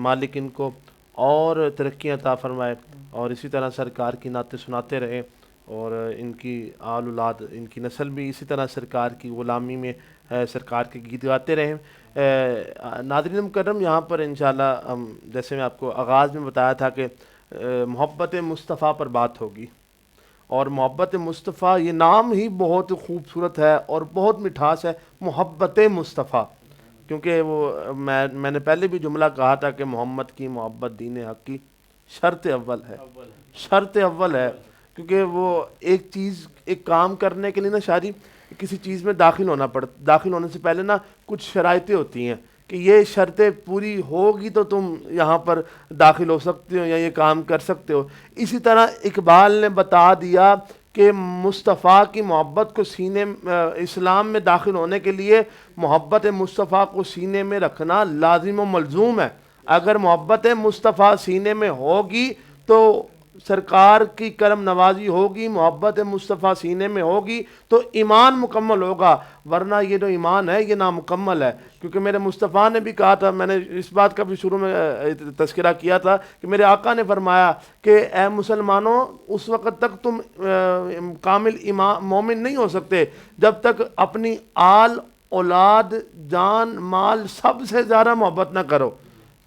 مالک ان کو اور ترقی عطا فرمائے، اور اسی طرح سرکار کی نعتیں سناتے رہیں، اور ان کی آل اولاد، ان کی نسل بھی اسی طرح سرکار کی غلامی میں سرکار کے گیت گاتے رہیں۔ ناظرین مکرم، یہاں پر انشاءاللہ ہم جیسے میں آپ کو آغاز میں بتایا تھا کہ محبت مصطفیٰ پر بات ہوگی، اور محبت مصطفیٰ یہ نام ہی بہت خوبصورت ہے اور بہت مٹھاس ہے، محبت مصطفیٰ، کیونکہ وہ میں نے پہلے بھی جملہ کہا تھا کہ محمد کی محبت دین حق کی شرط اول ہے، شرط اول ہے، کیونکہ وہ ایک چیز، ایک کام کرنے کے لیے نا شاعری کسی چیز میں داخل ہونے سے پہلے نا کچھ شرائطیں ہوتی ہیں کہ یہ شرطیں پوری ہوگی تو تم یہاں پر داخل ہو سکتے ہو یا یہ کام کر سکتے ہو۔ اسی طرح اقبال نے بتا دیا کہ مصطفیٰ کی محبت کو سینے اسلام میں داخل ہونے کے لیے محبت مصطفیٰ کو سینے میں رکھنا لازم و ملزوم ہے۔ اگر محبت مصطفیٰ سینے میں ہوگی تو سرکار کی کرم نوازی ہوگی، محبت مصطفیٰ سینے میں ہوگی تو ایمان مکمل ہوگا، ورنہ یہ جو ایمان ہے یہ نامکمل ہے۔ کیونکہ میرے مصطفیٰ نے بھی کہا تھا، میں نے اس بات کا بھی شروع میں تذکرہ کیا تھا کہ میرے آقا نے فرمایا کہ اے مسلمانوں، اس وقت تک تم کامل مومن نہیں ہو سکتے جب تک اپنی آل، اولاد، جان، مال سب سے زیادہ محبت نہ کرو۔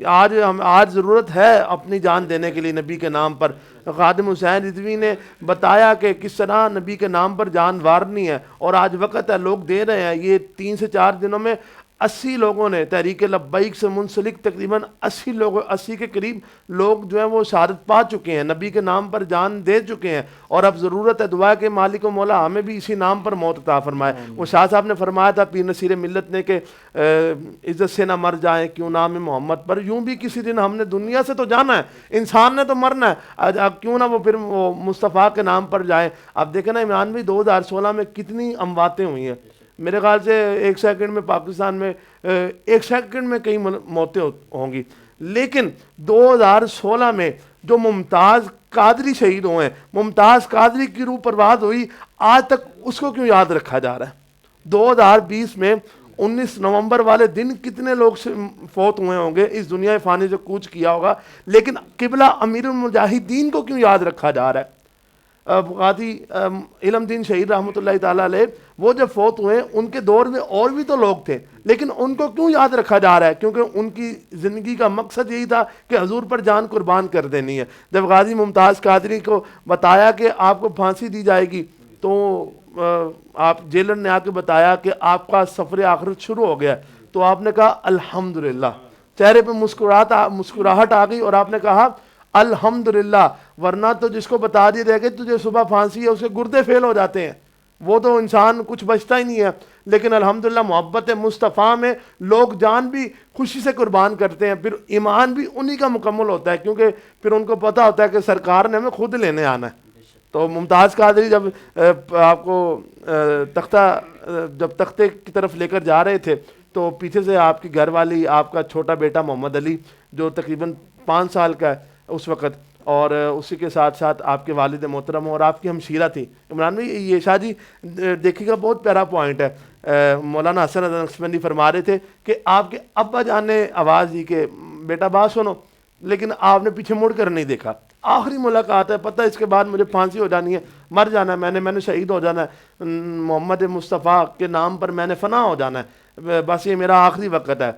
آج ضرورت ہے اپنی جان دینے کے لیے نبی کے نام پر۔ خادم حسین رضوی نے بتایا کہ کس طرح نبی کے نام پر جان وارنی ہے، اور آج وقت ہے، لوگ دے رہے ہیں۔ یہ 3 سے 4 دنوں میں 80 لوگوں نے تحریک لبیک سے منسلک تقریباً 80 کے قریب لوگ جو ہیں وہ شہادت پا چکے ہیں، نبی کے نام پر جان دے چکے ہیں، اور اب ضرورت ہے دعا کہ مالک و مولا ہمیں بھی اسی نام پر موت عطا فرمائے۔ وہ شاہ صاحب نے فرمایا تھا پیر نصیر ملت نے کہ عزت سے نہ مر جائیں کیوں نام محمد پر، یوں بھی کسی دن ہم نے دنیا سے تو جانا ہے، انسان نے تو مرنا ہے، اب کیوں نہ وہ پھر وہ مصطفیٰ کے نام پر جائیں۔ اب دیکھیں نا عمران بھی 2016 میں کتنی امواتیں ہوئی ہیں، میرے خیال سے 1 سیکنڈ میں پاکستان میں 1 سیکنڈ میں کئی موتیں ہوں گی، لیکن 2016 میں جو ممتاز قادری شہید ہوئے ہیں، ممتاز قادری کی روح پرواز ہوئی، آج تک اس کو کیوں یاد رکھا جا رہا ہے؟ 2020 میں 19 نومبر والے دن کتنے لوگ فوت ہوئے ہوں گے، اس دنیا فانی سے کوچ کیا ہوگا، لیکن قبلہ امیر المجاہدین کو کیوں یاد رکھا جا رہا ہے؟ غازی علم دین شہید رحمۃ اللہ تعالیٰ علیہ وہ جب فوت ہوئے ان کے دور میں اور بھی تو لوگ تھے، لیکن ان کو کیوں یاد رکھا جا رہا ہے؟ کیونکہ ان کی زندگی کا مقصد یہی تھا کہ حضور پر جان قربان کر دینی ہے۔ جب غازی ممتاز قادری کو بتایا کہ آپ کو پھانسی دی جائے گی تو آپ جیلر نے آ کے بتایا کہ آپ کا سفر آخرت شروع ہو گیا، تو آپ نے کہا الحمدللہ، چہرے پہ مسکراہٹ آ گئی اور آپ نے کہا الحمدللہ، ورنہ تو جس کو بتا دیا جائے کہ تجھے صبح پھانسی ہے اس کے گردے فیل ہو جاتے ہیں، وہ تو انسان کچھ بچتا ہی نہیں ہے۔ لیکن الحمدللہ محبت مصطفیٰ میں لوگ جان بھی خوشی سے قربان کرتے ہیں، پھر ایمان بھی انہی کا مکمل ہوتا ہے، کیونکہ پھر ان کو پتہ ہوتا ہے کہ سرکار نے ہمیں خود لینے آنا ہے۔ تو ممتاز قادری جب آپ کو تختے کی طرف لے کر جا رہے تھے تو پیچھے سے آپ کی گھر والی، آپ کا چھوٹا بیٹا محمد علی جو تقریباً 5 سال کا ہے، اس وقت، اور اسی کے ساتھ ساتھ آپ کے والد محترم اور آپ کی ہمشیرہ تھی عمران بھائی. یہ شاہ جی دیکھیے گا بہت پیارا پوائنٹ ہے. مولانا حسن نقشبندی فرما رہے تھے کہ آپ کے ابا جان نے آواز دی کہ بیٹا بات سنو، لیکن آپ نے پیچھے مڑ کر نہیں دیکھا. آخری ملاقات ہے، پتہ اس کے بعد مجھے پھانسی ہو جانی ہے، مر جانا ہے، میں نے شہید ہو جانا ہے، محمد مصطفیٰ کے نام پر میں نے فنا ہو جانا ہے، بس یہ میرا آخری وقت ہے.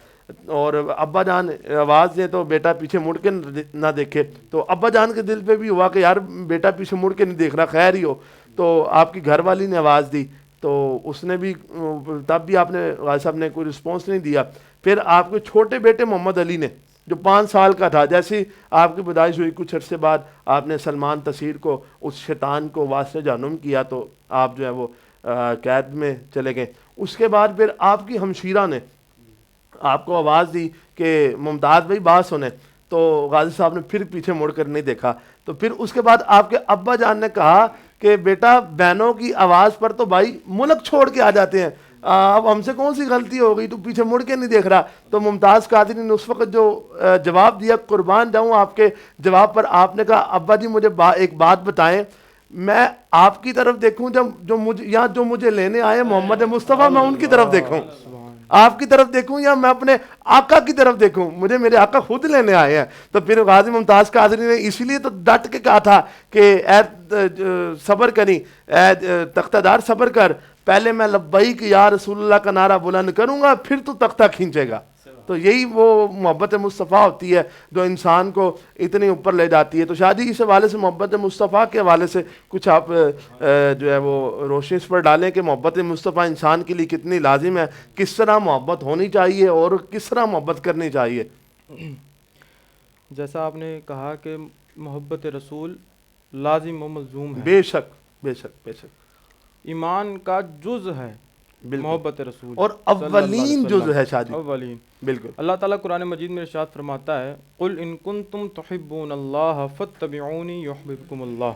اور ابا جان آواز دیں تو بیٹا پیچھے مڑ کے نہ دیکھے. تو ابا جان کے دل پہ بھی ہوا کہ یار بیٹا پیچھے مڑ کے نہیں دیکھ رہا، خیر ہی ہو. تو آپ کی گھر والی نے آواز دی تو اس نے بھی، تب بھی آپ نے غازی صاحب نے کوئی رسپانس نہیں دیا. پھر آپ کے چھوٹے بیٹے محمد علی نے جو 5 سال کا تھا، جیسے آپ کی پیدائش ہوئی کچھ عرصے بعد آپ نے سلمان تصیر کو، اس شیطان کو واسطے جہنم کیا، تو آپ جو ہے وہ قید میں چلے گئے. اس کے بعد پھر آپ کی ہمشیرہ نے آپ کو آواز دی کہ ممتاز بھائی بات سنیں، تو غازی صاحب نے پھر پیچھے مڑ کر نہیں دیکھا. تو پھر اس کے بعد آپ کے ابا جان نے کہا کہ بیٹا بہنوں کی آواز پر تو بھائی ملک چھوڑ کے آ جاتے ہیں، اب ہم سے کون سی غلطی ہو گئی، تو پیچھے مڑ کے نہیں دیکھ رہا. تو ممتاز قادری نے اس وقت جو جواب دیا، قربان جاؤں آپ کے جواب پر. آپ نے کہا ابا جی مجھے ایک بات بتائیں، میں آپ کی طرف دیکھوں جو مجھے لینے آئے محمد مصطفیٰ، میں ان کی طرف دیکھوں، آپ کی طرف دیکھوں، یا میں اپنے آقا کی طرف دیکھوں، مجھے میرے آقا خود لینے آئے ہیں. تو پھر غازی ممتاز قادری نے اسی لیے تو ڈٹ کے کہا تھا کہ اے صبر کریں، اے تختہ دار صبر کر، پہلے میں لبیک یا رسول اللہ کا نعرہ بلند کروں گا، پھر تو تختہ کھینچے گا. تو یہی وہ محبت مصطفیٰ ہوتی ہے جو انسان کو اتنی اوپر لے جاتی ہے. تو شاہ جی اس حوالے سے محبت مصطفیٰ کے حوالے سے کچھ آپ جو ہے وہ روشنی اس پر ڈالیں کہ محبت مصطفیٰ انسان کے لیے کتنی لازم ہے، کس طرح محبت ہونی چاہیے اور کس طرح محبت کرنی چاہیے. جیسا آپ نے کہا کہ محبت رسول لازم و ملزوم ہے، بے شک بے شک بے شک، ایمان کا جز ہے محبت رسول، اور اولین جز ہے شاہ جی، اولین. بالکل. اللہ تعالیٰ قرآن مجید میں ارشاد فرماتا ہے قل ان کنتم تحبون اللہ فاتبعونی یحببکم اللہ،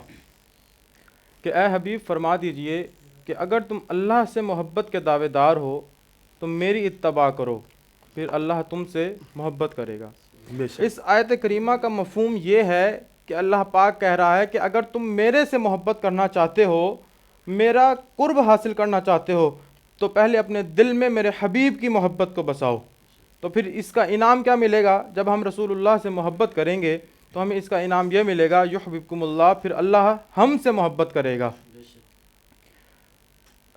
کہ اے حبیب فرما دیجئے کہ اگر تم اللہ سے محبت کے دعوے دار ہو تو میری اتباع کرو، پھر اللہ تم سے محبت کرے گا. بے شک. اس آیت کریمہ کا مفہوم یہ ہے کہ اللہ پاک کہہ رہا ہے کہ اگر تم میرے سے محبت کرنا چاہتے ہو، میرا قرب حاصل کرنا چاہتے ہو، تو پہلے اپنے دل میں میرے حبیب کی محبت کو بساؤ. تو پھر اس کا انعام کیا ملے گا؟ جب ہم رسول اللہ سے محبت کریں گے تو ہمیں اس کا انعام یہ ملے گا یحببکم اللہ، پھر اللہ ہم سے محبت کرے گا.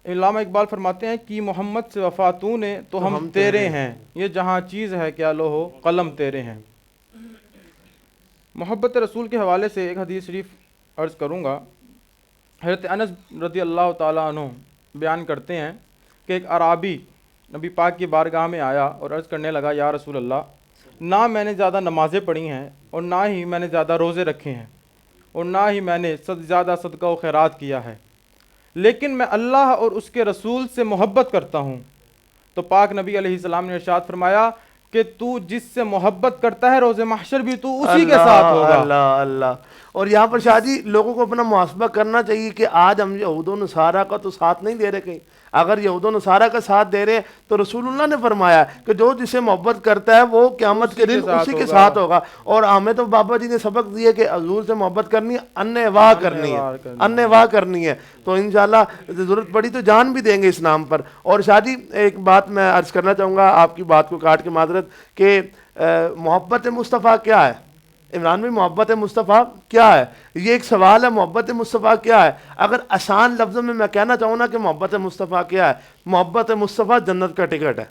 علامہ اقبال فرماتے ہیں کہ محمد سے وفاتوں نے تو ہم تیرے ہیں، یہ جہاں چیز ہے کیا لوہو قلم تیرے ہیں. محبت رسول کے حوالے سے ایک حدیث شریف عرض کروں گا. حضرت انس رضی اللہ تعالیٰ عنہ بیان کرتے ہیں کہ ایک اعرابی نبی پاک کی بارگاہ میں آیا اور عرض کرنے لگا یا رسول اللہ، نہ میں نے زیادہ نمازیں پڑھی ہیں اور نہ ہی میں نے زیادہ روزے رکھے ہیں اور نہ ہی میں نے زیادہ صدقہ و خیرات کیا ہے، لیکن میں اللہ اور اس کے رسول سے محبت کرتا ہوں. تو پاک نبی علیہ السلام نے ارشاد فرمایا کہ تو جس سے محبت کرتا ہے روز محشر بھی تو اسی کے ساتھ ہوگا. اللہ اللہ. اور یہاں پر شاہ جی لوگوں کو اپنا محاسبہ کرنا چاہیے کہ آج ہم یہود و نصارہ کا تو ساتھ نہیں دے رہے کہیں. اگر یہود و نصارہ کا ساتھ دے رہے ہیں تو رسول اللہ نے فرمایا کہ جو جسے محبت کرتا ہے وہ قیامت کے دن اسی کے ساتھ ہوگا. اور ہمیں تو بابا جی نے سبق دیے کہ حضور سے محبت کرنی ہے، انِ واہ کرنی ہے، انِ واہ کرنی ہے. تو انشاءاللہ ضرورت پڑی تو جان بھی دیں گے اس نام پر. اور شاہ جی ایک بات میں عرض کرنا چاہوں گا آپ کی بات کو کاٹ کے معذرت، کہ محبت مصطفیٰ کیا ہے؟ عمران بھائی محبت مصطفیٰ کیا ہے؟ یہ ایک سوال ہے. محبت مصطفیٰ کیا ہے؟ اگر آسان لفظوں میں کہنا چاہوں نا کہ محبت مصطفیٰ کیا ہے، محبت مصطفیٰ جنت کا ٹکٹ ہے.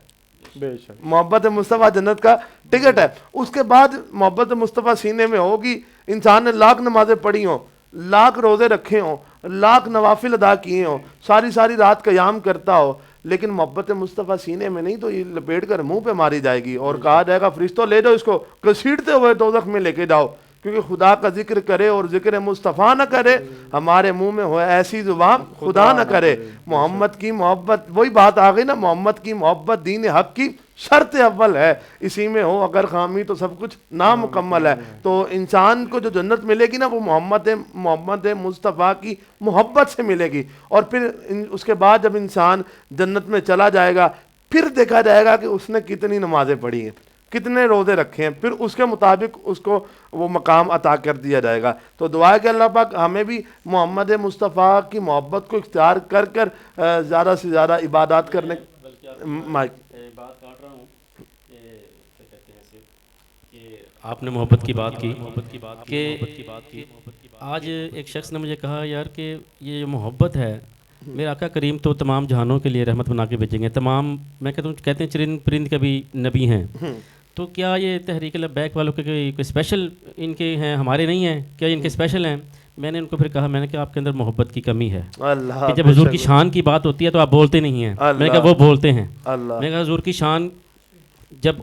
بے شک محبت مصطفیٰ جنت کا ٹکٹ ہے. اس کے بعد محبت مصطفیٰ سینے میں ہوگی. انسان نے لاکھ نمازیں پڑھی ہوں، لاکھ روزے رکھے ہوں، لاکھ نوافل ادا کیے ہوں، ساری رات قیام کرتا ہو، لیکن محبت مصطفیٰ سینے میں نہیں تو یہ لپیٹ کر منہ پہ ماری جائے گی اور کہا جائے گا فرشتوں لے جاؤ اس کو، گھسیٹتے ہوئے دوزخ میں لے کے جاؤ. کیونکہ خدا کا ذکر کرے اور ذکر مصطفیٰ نہ کرے، ہمارے منہ میں ہوئے ایسی زبان خدا نہ کرے. محمد کی محبت، وہی بات آ گئی نا، محمد کی محبت دین حق کی شرط اول ہے، اسی میں ہو اگر خامی تو سب کچھ نامکمل ہے. تو انسان کو جو جنت ملے گی نا وہ محمد مصطفیٰ کی محبت سے ملے گی. اور پھر اس کے بعد جب انسان جنت میں چلا جائے گا پھر دیکھا جائے گا کہ اس نے کتنی نمازیں پڑھی ہیں، کتنے روزے رکھے ہیں، پھر اس کے مطابق اس کو وہ مقام عطا کر دیا جائے گا۔ تو دعا ہے کہ اللہ پاک ہمیں بھی محمد مصطفیٰ کی محبت کو اختیار کر کر زیادہ سے زیادہ عبادات کرنے مائک بات کاٹ رہا ہوں کہ کیا کہتے ہیں اسے کہ آپ نے محبت کی بات کی کہ آج ایک شخص نے مجھے کہا یار کہ یہ جو محبت ہے میرے آقا کریم تو تمام جہانوں کے لیے رحمت بنا کے بھیجیں گے، تمام میں کہتے ہیں چرند پرند کے بھی نبی ہیں، تو کیا یہ تحریک لبیک والوں کے کوئی اسپیشل ان کے ہیں، ہمارے نہیں ہیں کیا ان کے اسپیشل ہیں؟ میں نے ان کو پھر کہا، میں نے کہا آپ کے اندر محبت کی کمی ہے اللہ کہ جب حضور کی شان کی بات ہوتی ہے تو آپ بولتے نہیں ہیں۔ میں نے کہا وہ بولتے ہیں۔ اللہ میں نے کہا حضور کی شان جب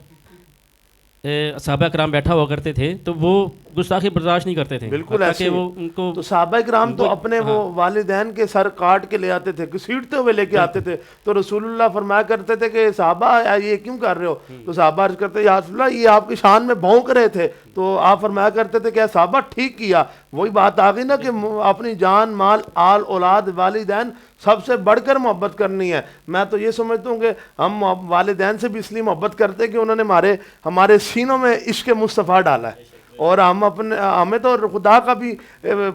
صحابہ کرام بیٹھا ہوا کرتے تھے تو وہ گستاخی برداشت نہیں کرتے تھے، بالکل ایسے وہ ان کو تو صحابہ کرام تو اپنے وہ والدین کے سر کاٹ کے لے آتے تھے، گھسیٹتے ہوئے لے کے آتے تھے، تو رسول اللہ فرمایا کرتے تھے کہ صحابہ یہ کیوں کر رہے ہو؟ تو صحابہ عرض کرتے یا رسول اللہ یہ آپ کی شان میں بھونک رہے تھے، تو آپ فرمایا کرتے تھے کہ صحابہ ٹھیک کیا۔ وہی بات آ گئی نا کہ اپنی جان مال آل اولاد والدین سب سے بڑھ کر محبت کرنی ہے۔ میں تو یہ سمجھتا ہوں کہ ہم والدین سے بھی اس لیے محبت کرتے ہیں کہ انہوں نے ہمارے سینوں میں عشق مصطفیٰ ڈالا ہے، اور ہمیں تو خدا کا بھی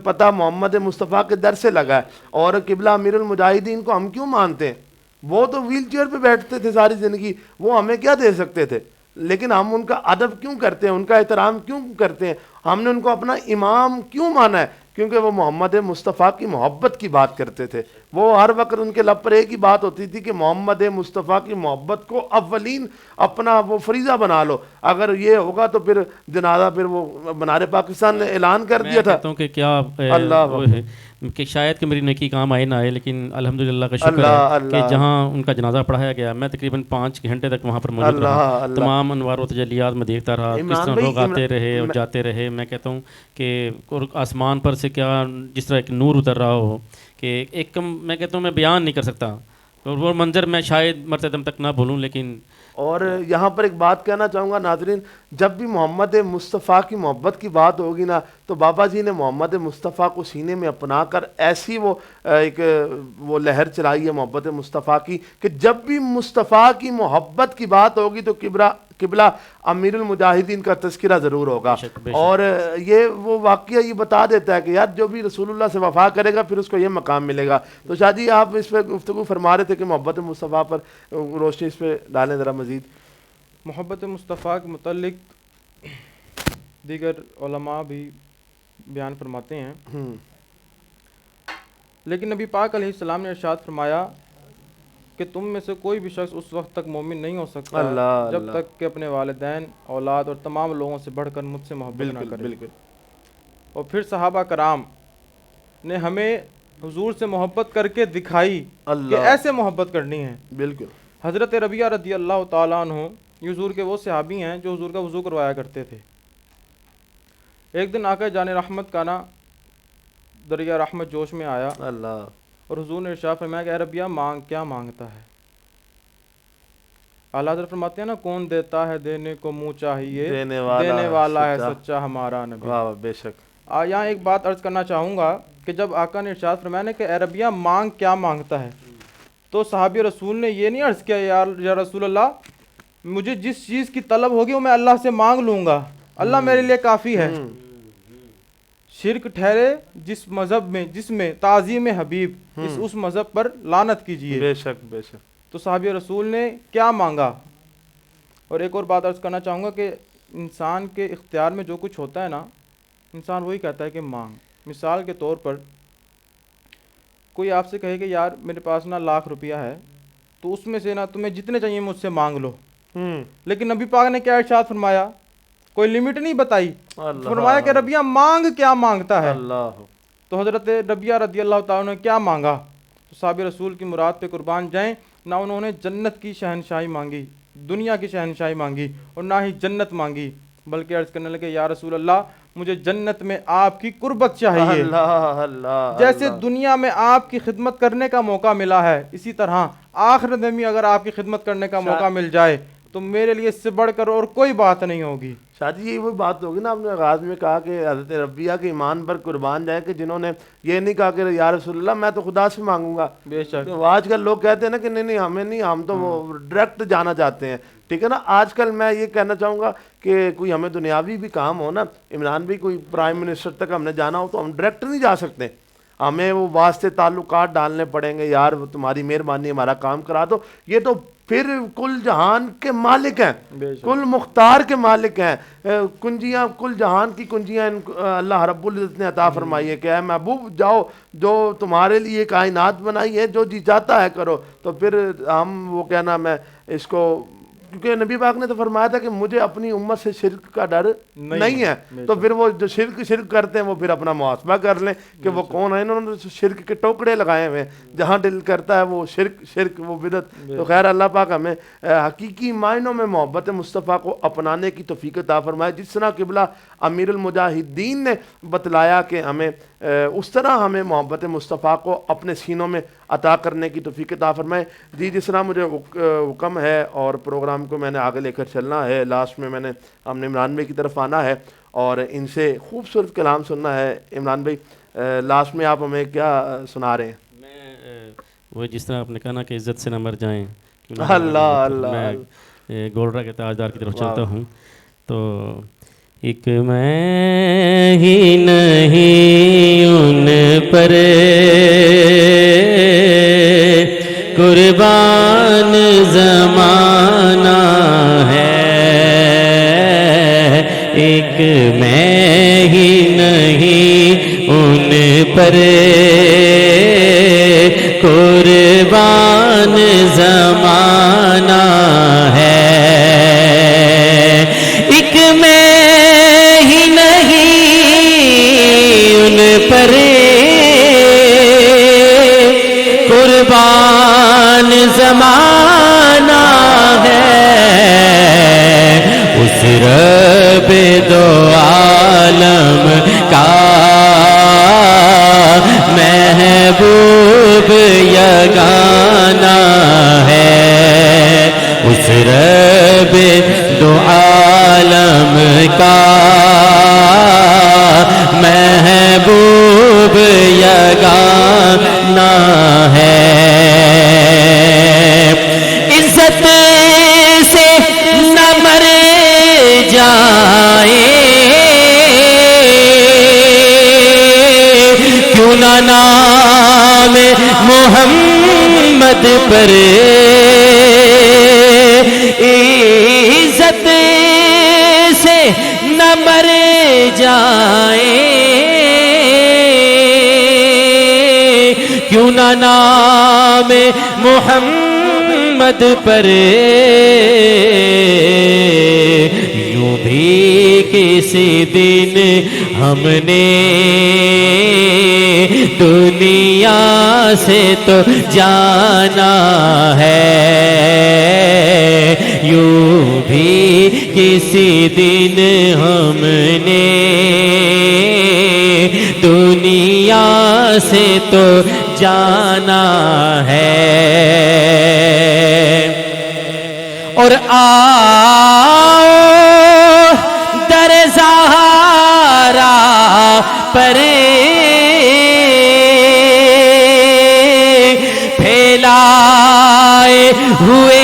پتہ محمد مصطفیٰ کے در سے لگا ہے۔ اور قبلہ امیر المجاہدین کو ہم کیوں مانتے ہیں؟ وہ تو ویل چیئر پہ بیٹھتے تھے ساری زندگی، وہ ہمیں کیا دے سکتے تھے؟ لیکن ہم ان کا ادب کیوں کرتے ہیں، ان کا احترام کیوں کرتے ہیں؟ ہم نے ان کو اپنا امام کیوں مانا ہے؟ کیونکہ وہ محمد مصطفیٰ کی محبت کی بات کرتے تھے۔ وہ ہر وقت ان کے لب پر ایک ہی بات ہوتی تھی کہ محمد مصطفیٰ کی محبت کو اولین اپنا وہ فریضہ بنا لو، اگر یہ ہوگا تو پھر جنازہ پھر وہ منار پاکستان نے اعلان کر دیا تھا۔ میں کہتا ہوں کہ کیا کہ شاید کہ میری نیکی کام آئے نہ آئے، لیکن الحمدللہ کا شکر ہے کہ جہاں ان کا جنازہ پڑھایا گیا میں تقریباً 5 گھنٹے تک وہاں پر موجود رہا، تمام انوار و تجلیات میں دیکھتا رہا، کس طرح لوگ آتے رہے اور جاتے رہے۔ میں کہتا ہوں کہ آسمان پر سے کیا جس طرح ایک نور اتر رہا ہو کہ ایک میں کہتا ہوں میں بیان نہیں کر سکتا، اور وہ منظر میں شاید مرتے دم تک نہ بھولوں۔ لیکن اور یہاں پر ایک بات کہنا چاہوں گا ناظرین، جب بھی محمد مصطفیٰ کی محبت کی بات ہوگی نا تو بابا جی نے محمد مصطفیٰ کو سینے میں اپنا کر ایسی وہ لہر چلائی ہے محبت مصطفیٰ کی کہ جب بھی مصطفیٰ کی محبت کی بات ہوگی تو قبلہ امیر المجاہدین کا تذکرہ ضرور ہوگا۔ اور یہ وہ واقعہ یہ بتا دیتا ہے کہ یار جو بھی رسول اللہ سے وفا کرے گا پھر اس کو یہ مقام ملے گا۔ تو شاہ جی آپ اس پہ گفتگو فرما رہے تھے کہ محبت مصطفیٰ پر روشنی اس پہ ڈالیں ذرا مزید۔ محبت مصطفیٰ کے متعلق دیگر علماء بھی بیان فرماتے ہیں، لیکن نبی پاک علیہ السلام نے ارشاد فرمایا کہ تم میں سے کوئی بھی شخص اس وقت تک مومن نہیں ہو سکتا جب تک کہ اپنے والدین، اولاد اور تمام لوگوں سے بڑھ کر مجھ سے محبت نہ کرے۔ اور پھر صحابہ کرام نے ہمیں حضور سے محبت کر کے دکھائی کہ ایسے محبت کرنی ہے۔ بالکل حضرت ربیعہ رضی اللہ تعالیٰ عنہ یہ حضور کے وہ صحابی ہیں جو حضور کا وضو کروایا کرتے تھے۔ ایک دن آقا جان رحمت کا نا دریا رحمت جوش میں آیا اور حضور نے ارشاد فرمایا کہ اے ربیعہ کیا مانگتا ہے؟ اعلیٰ حضرت فرماتے ہیں نا کون دیتا ہے دینے کو منہ چاہیے، دینے والا ہے سچا ہمارا نبی۔ بے شک۔ یہاں ایک بات عرض کرنا چاہوں گا کہ جب آقا نے ارشاد فرمایا کہ اے ربیعہ کیا مانگتا ہے، تو صحابی رسول نے یہ نہیں عرض کیا یا رسول اللہ مجھے جس چیز کی طلب ہوگی وہ میں اللہ سے مانگ لوں گا، اللہ میرے لیے کافی ہے۔ شرک ٹھہرے جس مذہب میں جس میں تعظیم حبیب اس مذہب پر لعنت کیجیے۔ بے شک بے شک۔ تو صحابی رسول نے کیا مانگا؟ اور ایک اور بات عرض کرنا چاہوں گا کہ انسان کے اختیار میں جو کچھ ہوتا ہے نا انسان وہی کہتا ہے کہ مانگ۔ مثال کے طور پر کوئی آپ سے کہے کہ یار میرے پاس نا 1,00,000 روپیہ ہے تو اس میں سے نا تمہیں جتنے چاہیے مجھ سے مانگ لو، لیکن نبی پاک نے کیا ارشاد فرمایا؟ کوئی لمٹ نہیں بتائی، فرمایا کہ ربیعہ مانگ کیا مانگتا ہے۔ تو حضرت ربیعہ رضی اللہ تعالیٰ نے کیا مانگا؟ تو صحابی رسول کی مراد پہ قربان جائیں، نہ انہوں نے جنت کی شہنشاہی مانگی، دنیا کی شہنشاہی مانگی، اور نہ ہی جنت مانگی، بلکہ عرض کرنے لگے یا رسول اللہ مجھے جنت میں آپ کی قربت چاہیے۔ جیسے دنیا میں آپ کی خدمت کرنے کا موقع ملا ہے اسی طرح آخرت میں بھی اگر آپ کی خدمت کرنے کا موقع مل جائے تو میرے لیے اس سے بڑھ کر اور کوئی بات نہیں ہوگی۔ شادی یہی وہی بات ہوگی نا، آپ نے آغاز میں کہا کہ حضرت ربیہ کے ایمان پر قربان جائیں کہ جنہوں نے یہ نہیں کہا کہ یا رسول اللہ میں تو خدا سے مانگوں گا. بے شک. تو آج کل لوگ کہتے ہیں نا کہ نہیں ہمیں نہیں، ہم تو وہ ڈائریکٹ جانا چاہتے ہیں. ٹھیک ہے نا. آج کل میں یہ کہنا چاہوں گا کہ کوئی ہمیں دنیاوی بھی کام ہو نا، عمران بھی کوئی پرائم منسٹر تک ہم نے جانا ہو تو ہم ڈائریکٹ نہیں جا سکتے، ہمیں وہ واسطے تعلقات ڈالنے پڑیں گے. یار وہ تمہاری مہربانی ہمارا کام کرا دو. یہ تو پھر کل جہان کے مالک ہیں، کل مختار کے مالک ہیں. کنجیاں، کل جہان کی کنجیاں اللہ رب العزت نے عطا فرمائی ہے کہ اے محبوب جاؤ، جو تمہارے لیے کائنات بنائی ہے، جو جی چاہتا ہے کرو. تو پھر ہم وہ کیا نام ہے اس کو، کیونکہ نبی پاک نے تو فرمایا تھا کہ مجھے اپنی امت سے شرک کا ڈر نہیں ہے. تو پھر وہ جو شرک کرتے ہیں وہ پھر اپنا محاسبہ کر لیں کہ وہ کون ہے. انہوں نے شرک کے ٹوکڑے لگائے ہوئے ہیں، جہاں دل کرتا ہے وہ شرک وہ بدعت. تو خیر اللہ پاک ہمیں حقیقی معنوں میں محبت مصطفیٰ کو اپنانے کی توفیق عطا فرمائے. جس طرح قبلہ امیر المجاہدین نے بتلایا کہ ہمیں اس طرح ہمیں محبت مصطفیٰ کو اپنے سینوں میں عطا کرنے کی توفیق عطا فرمائے. جی جس طرح مجھے حکم ہے اور پروگرام کو میں نے آگے لے کر چلنا ہے، لاسٹ میں ہم نے عمران بھائی کی طرف آنا ہے اور ان سے خوبصورت کلام سننا ہے. عمران بھائی لاسٹ میں آپ ہمیں کیا سنا رہے ہیں؟ میں وہ جس طرح آپ نے کہا نا کہ عزت سے نہ مر جائیں، اللہ اللہ، میں گولڈرا کے تاجدار کی طرف چلتا ہوں. تو ایک میں ہی نہیں ان پر قربان زمانہ ہے، ایک میں ہی نہیں ان پر قربان زمانہ ہے، ایک میں ہی نہیں ان پر قربان زمانہ ہے، اس رب دو عالم کا محبوب یگانہ ہے، اس رب دو عالم کا محبوب یگانہ ہے. عزت سے نہ مر جائے کیوں نہ نام محمد پر، عزت سے نہ مر جائے کیوں نہ نام محمد پر، یوں بھی کسی دن ہم نے دنیا سے تو جانا ہے، یوں بھی کسی دن ہم نے دنیا سے تو جانا ہے. اور آؤ در زہرا پر پھیلائے ہوئے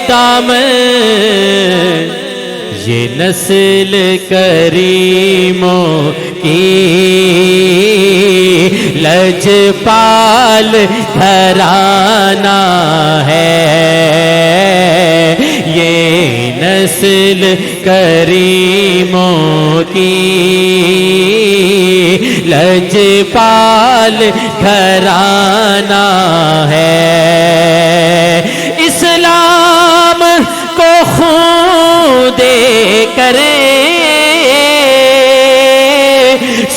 دامن، یہ نسل کریموں کی لجپال گھرانہ ہے، یہ نسل کریموں کی لجپال گھرانہ ہے. اسلام کو خون دے کر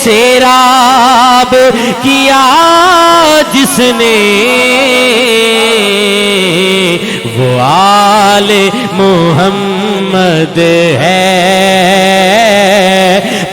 سیراب کیا جس نے، وہ آل محمد ہے،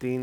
3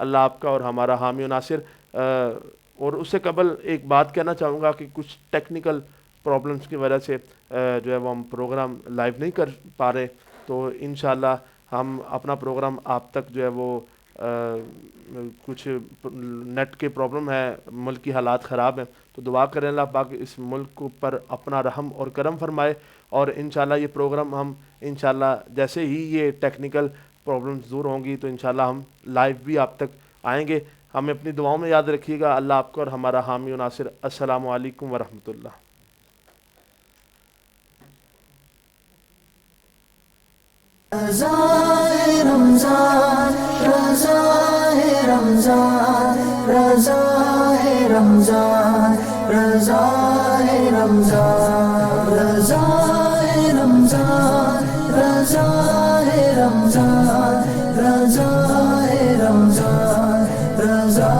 اللہ آپ کا اور ہمارا حامی و ناصر. اور اس سے قبل ایک بات کہنا چاہوں گا کہ کچھ ٹیکنیکل پرابلمس کی وجہ سے جو ہے وہ ہم پروگرام لائیو نہیں کر پا رہے, تو انشاءاللہ ہم اپنا پروگرام آپ تک جو ہے وہ کچھ نیٹ کے پرابلم ہے, ملک کی حالات خراب ہیں, تو دعا کریں اللہ پاک اس ملک پر اپنا رحم اور کرم فرمائے, اور انشاءاللہ یہ پروگرام ہم انشاءاللہ جیسے ہی یہ ٹیکنیکل پرابلمز دور ہوں گی تو انشاءاللہ ہم لائیو بھی آپ تک آئیں گے. ہمیں اپنی دعاؤں میں یاد رکھیے گا. اللہ آپ کو اور ہمارا حامی و ناصر. السلام علیکم ورحمۃ اللہ. رضائے رمضان رضائے رمضان رضائے رمضان رضائے رمضان رضائے رمضان رضائے رمضان رضائے رمضان رضائے